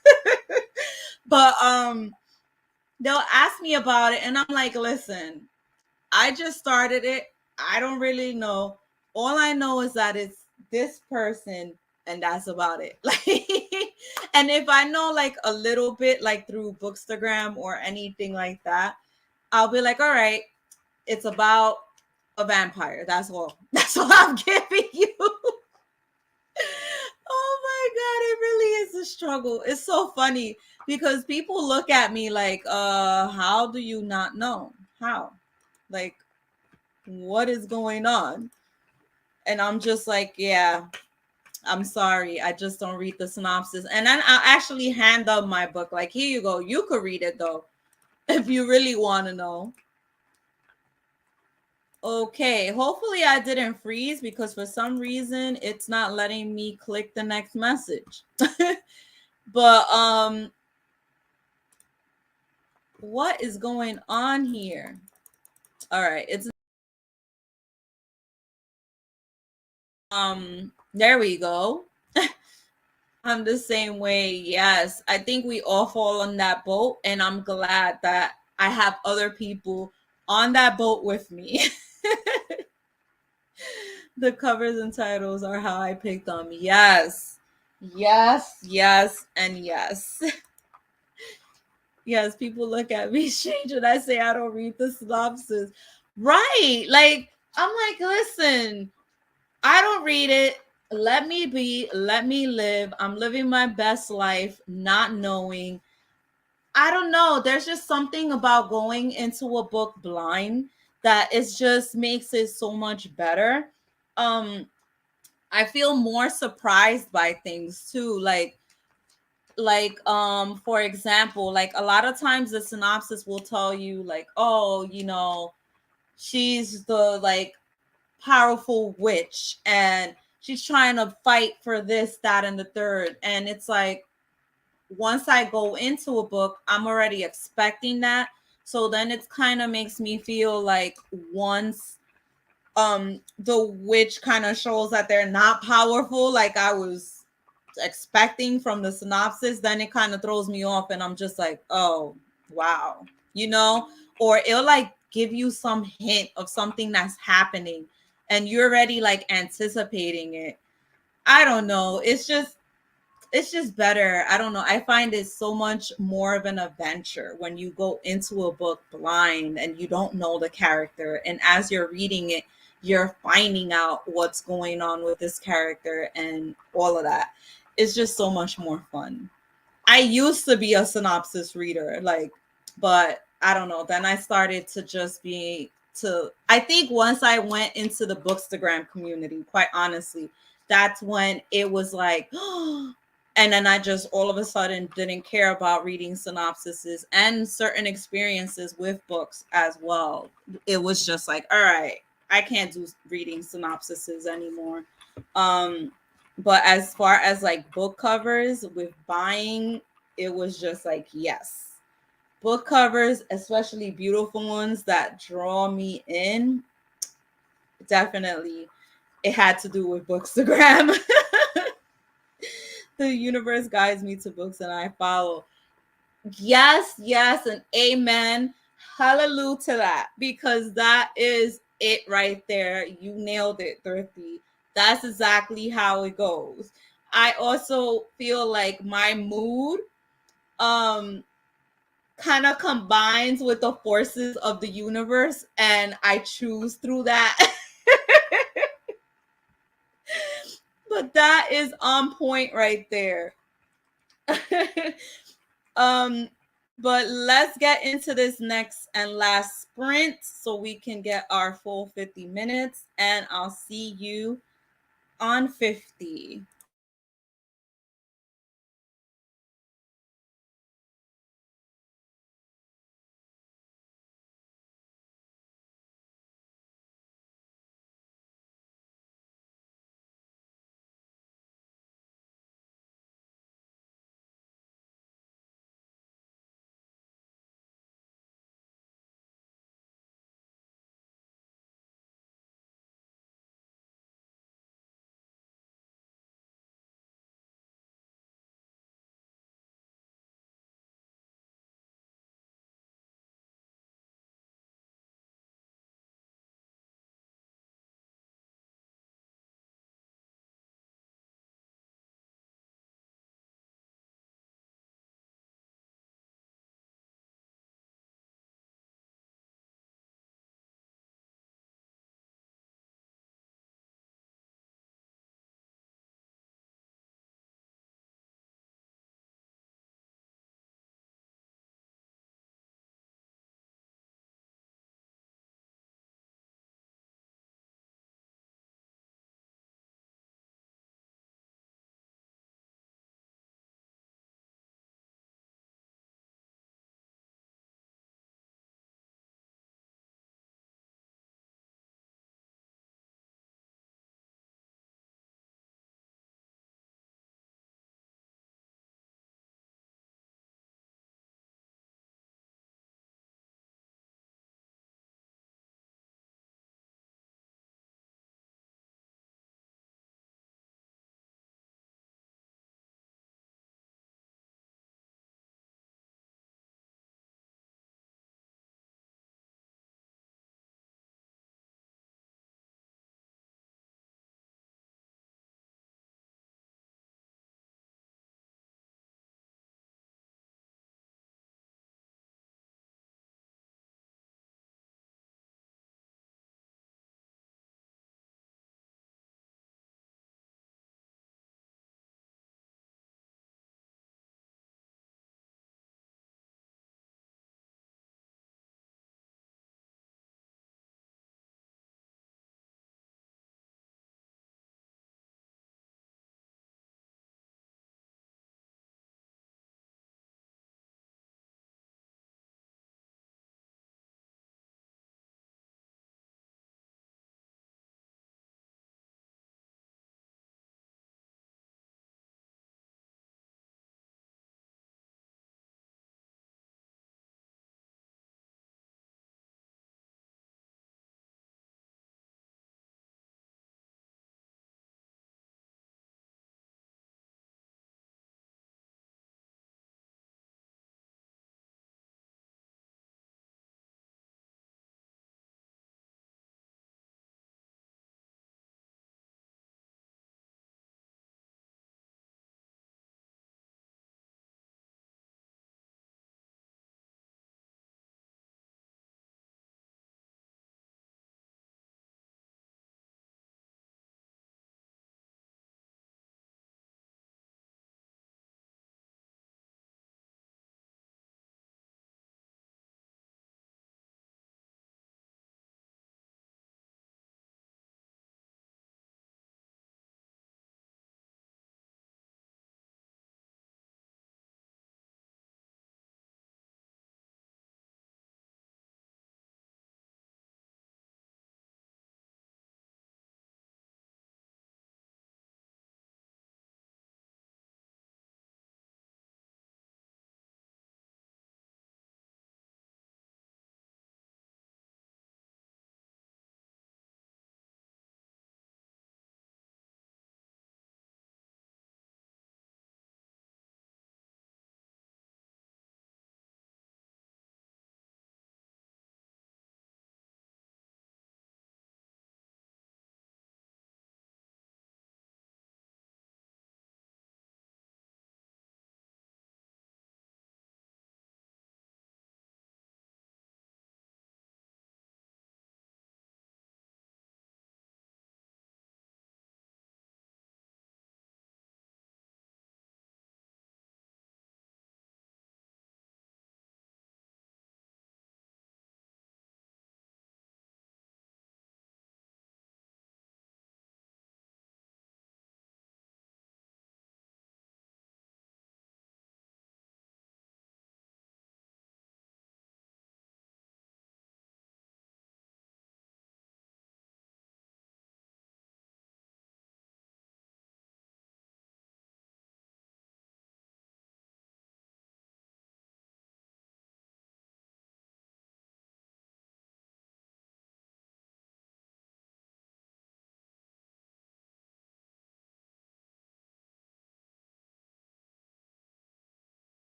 But they'll ask me about it, and I'm like, listen, I just started it. I don't really know. All I know is that it's this person, and that's about it. Like, and if I know like a little bit, like through Bookstagram or anything like that, I'll be like, all right, it's about a vampire. That's all. That's all I'm giving you. Oh my god, it really is a struggle. It's so funny because people look at me like, how do you not know? How? Like, what is going on? And I'm just like, yeah, I'm sorry, I just don't read the synopsis. And then I'll actually hand up my book, like, here you go, you could read it though if you really want to know. Okay, hopefully I didn't freeze because for some reason it's not letting me click the next message. But what is going on here? All right, it's there we go. I'm the same way. Yes, I think we all fall on that boat, and I'm glad that I have other people on that boat with me. The covers and titles are how I picked them. Yes, yes, yes, and yes. Yes, people look at me strange when I say I don't read the synopsis. Right. Like, I'm like, listen, I don't read it. Let me be, let me live. I'm living my best life, not knowing. I don't know. There's just something about going into a book blind that it just makes it so much better. Um, I feel more surprised by things too. For example, like a lot of times the synopsis will tell you like, oh, you know, she's the like powerful witch and she's trying to fight for this, that, and the third. And it's like, once I go into a book, I'm already expecting that. So then it kind of makes me feel like once the witch kind of shows that they're not powerful like I was expecting from the synopsis, then it kind of throws me off and I'm just like, oh wow, you know, or it'll like give you some hint of something that's happening and you're already like anticipating it. I don't know, it's just better. I don't know. I find it so much more of an adventure when you go into a book blind and you don't know the character. And as you're reading it, you're finding out what's going on with this character and all of that. It's just so much more fun. I used to be a synopsis reader, like, but I don't know. Then I started to just be to, I think once I went into the Bookstagram community, quite honestly, that's when it was like, and then I just all of a sudden didn't care about reading synopsises and certain experiences with books as well. It was just like, all right, I can't do reading synopsises anymore. Um, But as far as like book covers with buying, it was just like, yes. Book covers, especially beautiful ones that draw me in, definitely it had to do with Bookstagram. The universe guides me to books and I follow. Yes, yes, and amen. Hallelujah to that, because that is it right there. You nailed it, Thrifty. That's exactly how it goes. I also feel like my mood um kind of combines with the forces of the universe and I choose through that. But that is on point right there. um but let's get into this next and last sprint so we can get our full 50 minutes and I'll see you on 50.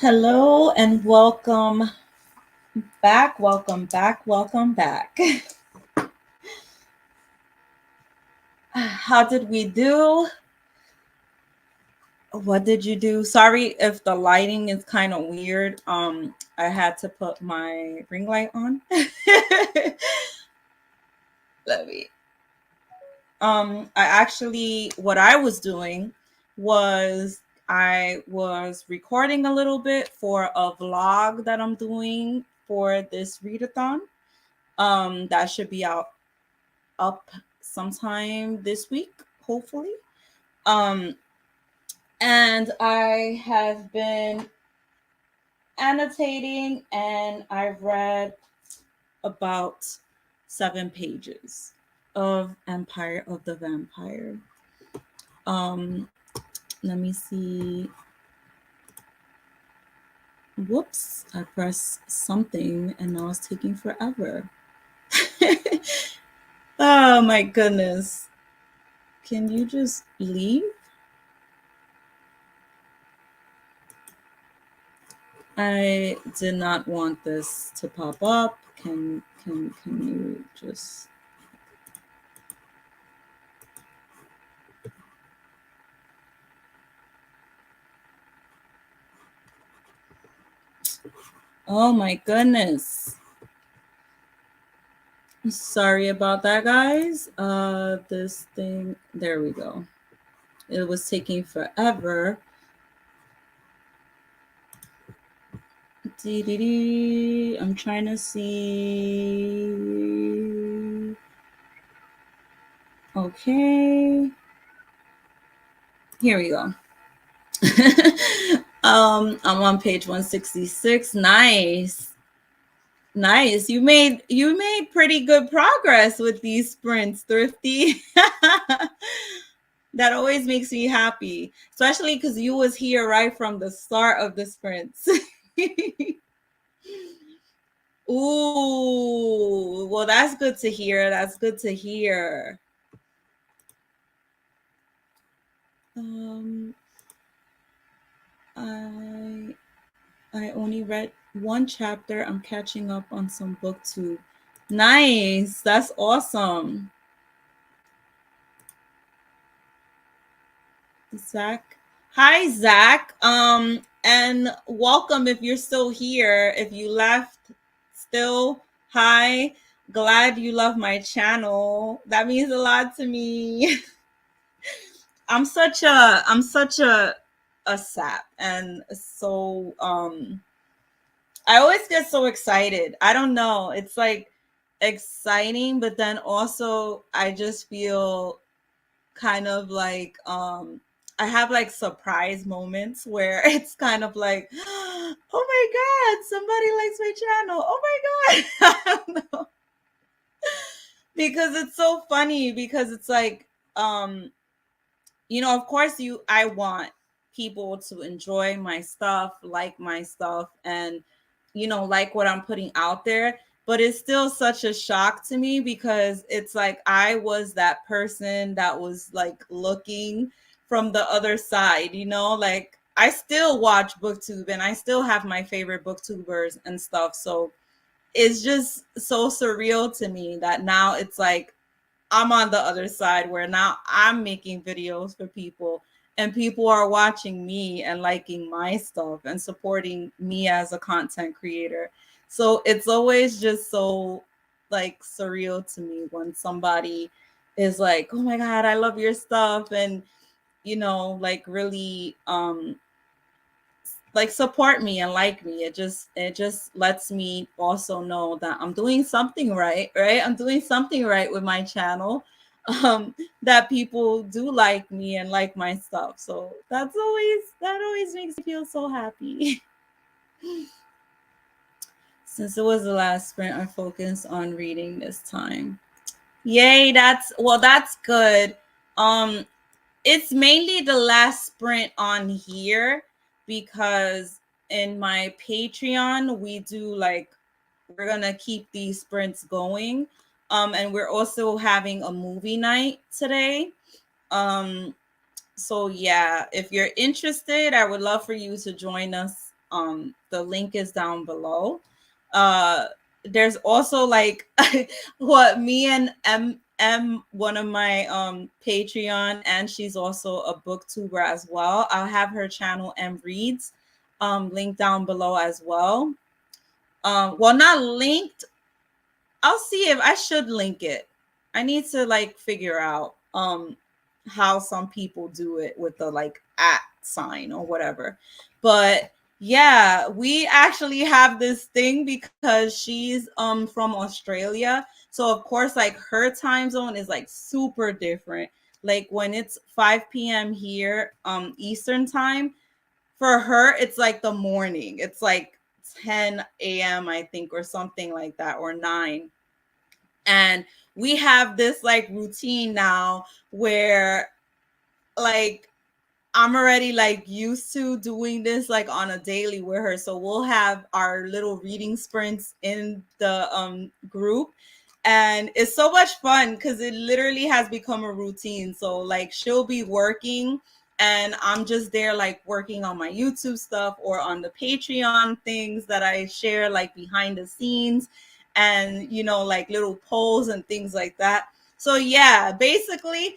Hello and welcome back. Welcome back. Welcome back. How did we do? What did you do? Sorry if the lighting is kind of weird. I had to put my ring light on. Let me. I actually, what I was doing was I was recording a little bit for a vlog that I'm doing for this readathon. That should be up sometime this week, hopefully. Um, and I have been annotating, and I've read about 7 pages of Empire of the Vampire. Let me see. Whoops, I pressed something and now it's taking forever. Oh my goodness. Can you just leave? I did not want this to pop up. Can you just... Oh my goodness. Sorry about that, guys. This thing, there we go. It was taking forever. I'm trying to see. Okay. Here we go. I'm on page 166. Nice. Nice. You made pretty good progress with these sprints, Thrifty. That always makes me happy, especially because you was here right from the start of the sprints. Ooh, well, that's good to hear. That's good to hear. I only read 1 chapter. I'm catching up on some booktube. Nice. That's awesome. Zach. Hi, Zach. And welcome if you're still here. If you left still, hi. Glad you love my channel. That means a lot to me. I'm such a sap, and so I always get so excited. I don't know. It's like exciting, but then also I just feel kind of like I have like surprise moments where it's kind of like, oh my god, somebody likes my channel. Oh my god. I don't know. Because it's so funny, because it's like of course I want people to enjoy my stuff, like my stuff, and like what I'm putting out there. But it's still such a shock to me, because it's like I was that person that was like looking from the other side, like I still watch booktube and I still have my favorite booktubers and stuff. So it's just so surreal to me that now it's like I'm on the other side, where now I'm making videos for people and people are watching me and liking my stuff and supporting me as a content creator. So it's always just so like surreal to me when somebody is like, oh my god, I love your stuff, and like really like support me and like me. It just lets me also know that I'm doing something right. I'm doing something right with my channel. That people do like me and like my stuff. So that always makes me feel so happy. Since it was the last sprint, I focused on reading this time. Yay, that's good. It's mainly the last sprint on here, because in my Patreon we do like, we're gonna keep these sprints going, and we're also having a movie night today. So yeah, if you're interested, I would love for you to join us The link is down below. uh there's also like what me and one of my Patreon, and she's also a booktuber as well. I'll have her channel M Reads linked down below as well. Well, not linked. I'll see if I should link it. I need to like figure out how some people do it with the like at sign or whatever. But yeah, we actually have this thing because she's from Australia. So of course like her time zone is like super different. Like when it's 5 p.m. here Eastern time, for her it's like the morning. It's like 10 a.m. I think, or something like that, or 9. And we have this like routine now where like I'm already like used to doing this like on a daily with her. So we'll have our little reading sprints in the group. And it's so much fun because it literally has become a routine. So like she'll be working and I'm just there like working on my YouTube stuff or on the Patreon things that I share like behind the scenes, and you know, like little polls and things like that. So yeah, basically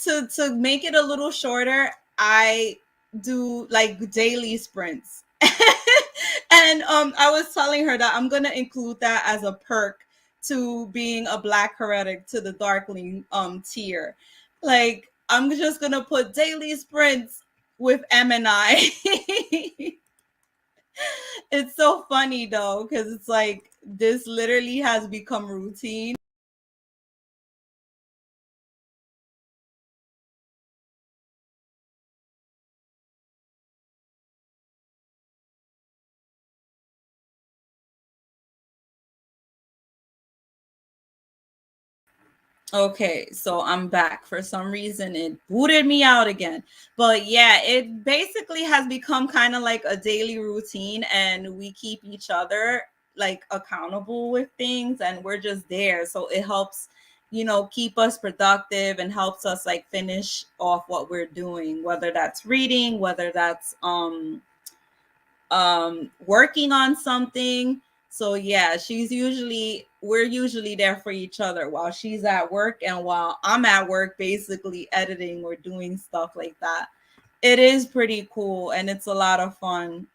to make it a little shorter, I do like daily sprints. And I was telling her that I'm gonna include that as a perk to being a black heretic to the darkling tier. Like I'm just gonna put daily sprints with M and I. It's so funny though, because it's like this literally has become routine. Okay, so I'm back. For some reason, it booted me out again. But yeah, it basically has become kind of like a daily routine, and we keep each other like accountable with things, and we're just there. So it helps, you know, keep us productive and helps us like finish off what we're doing, whether that's reading, whether that's working on something. So yeah, we're usually there for each other while she's at work and while I'm at work basically editing or doing stuff like that. It is pretty cool and it's a lot of fun.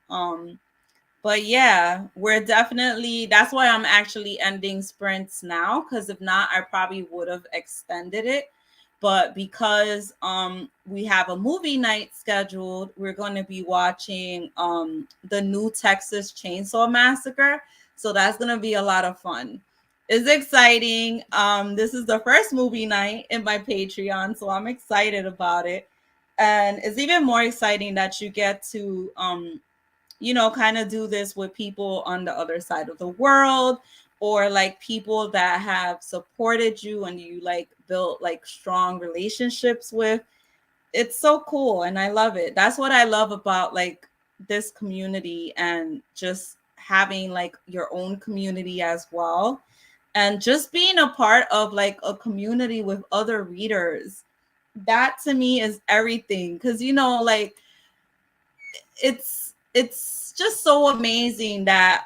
But yeah, we're definitely, that's why I'm actually ending sprints now, because if not, I probably would have extended it. But because we have a movie night scheduled, we're going to be watching the new Texas Chainsaw Massacre. So that's going to be a lot of fun. It's exciting. This is the first movie night in my Patreon, so I'm excited about it. And it's even more exciting that you get to you know, kind of do this with people on the other side of the world, or like people that have supported you and you like built like strong relationships with. It's so cool and I love it. That's what I love about like this community, and just having like your own community as well, and just being a part of like a community with other readers. That to me is everything, because you know, like it's just so amazing that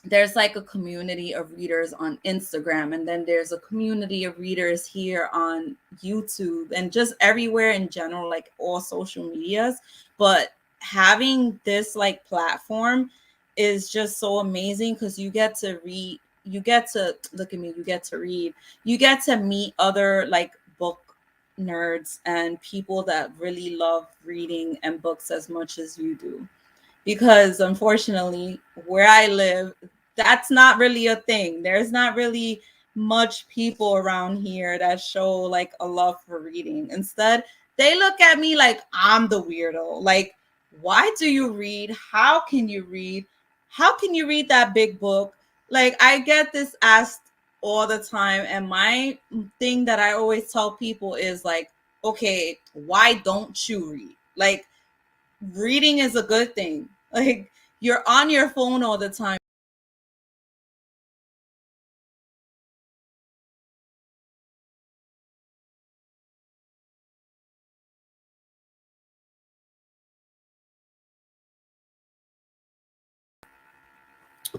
there's like a community of readers on Instagram, and then there's a community of readers here on YouTube and just everywhere in general, like all social medias. But having this like platform is just so amazing because you get to read, you get to look at me, you get to read, you get to meet other like book nerds and people that really love reading and books as much as you do, because unfortunately where I live, that's not really a thing. There's not really much people around here that show like a love for reading. Instead, they look at me like I'm the weirdo. Like, why do you read? How can you read? How can you read that big book? Like, I get this asked all the time. And my thing that I always tell people is like, okay, why don't you read? Like, reading is a good thing. Like you're on your phone all the time.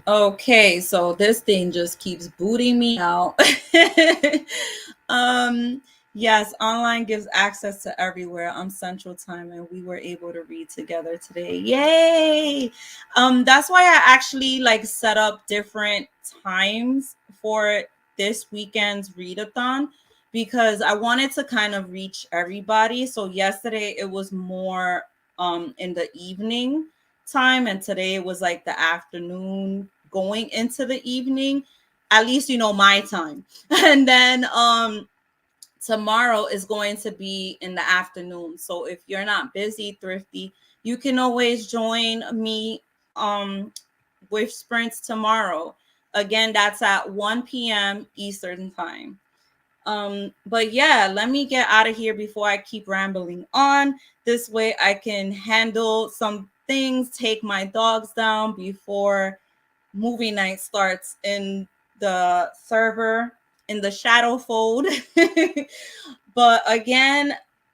Okay, so this thing just keeps booting me out. um, yes, online gives access to everywhere. I'm Central Time, and we were able to read together today. Yay! That's why I actually like set up different times for this weekend's readathon because I wanted to kind of reach everybody. So yesterday it was more in the evening time, and today it was like the afternoon going into the evening, at least my time. And then tomorrow is going to be in the afternoon, so if you're not busy, Thrifty, you can always join me with sprints tomorrow. Again, that's at 1 p.m. Eastern time. But yeah, let me get out of here before I keep rambling on. This way I can handle some things, take my dogs down before movie night starts in the server in the shadow fold. But again,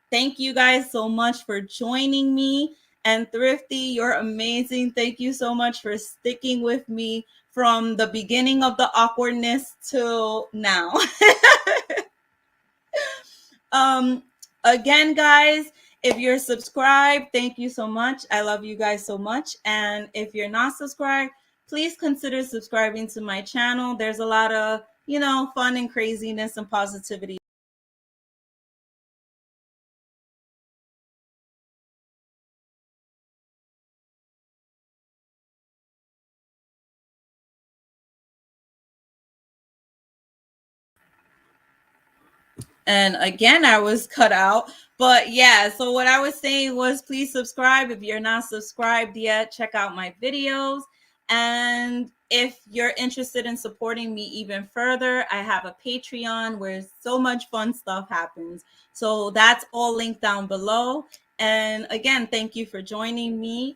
thank you guys so much for joining me. And Thrifty, you're amazing. Thank you so much for sticking with me from the beginning of the awkwardness till now. um Again, guys, if you're subscribed, thank you so much. I love you guys so much. And if you're not subscribed, please consider subscribing to my channel. There's a lot of fun and craziness and positivity. And again, I was cut out. But yeah, so what I was saying was please subscribe. If you're not subscribed yet, check out my videos. And if you're interested in supporting me even further, I have a Patreon where so much fun stuff happens. So that's all linked down below. And again, thank you for joining me.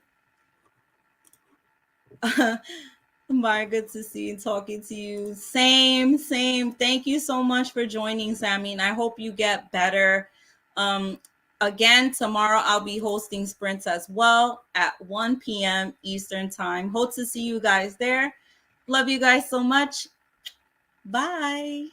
Bye. Good to see and talking to you. Same, same. Thank you so much for joining, Sammy. And I hope you get better. Um, Again, tomorrow I'll be hosting sprints as well at 1 p.m. Eastern time. Hope to see you guys there. Love you guys so much. Bye.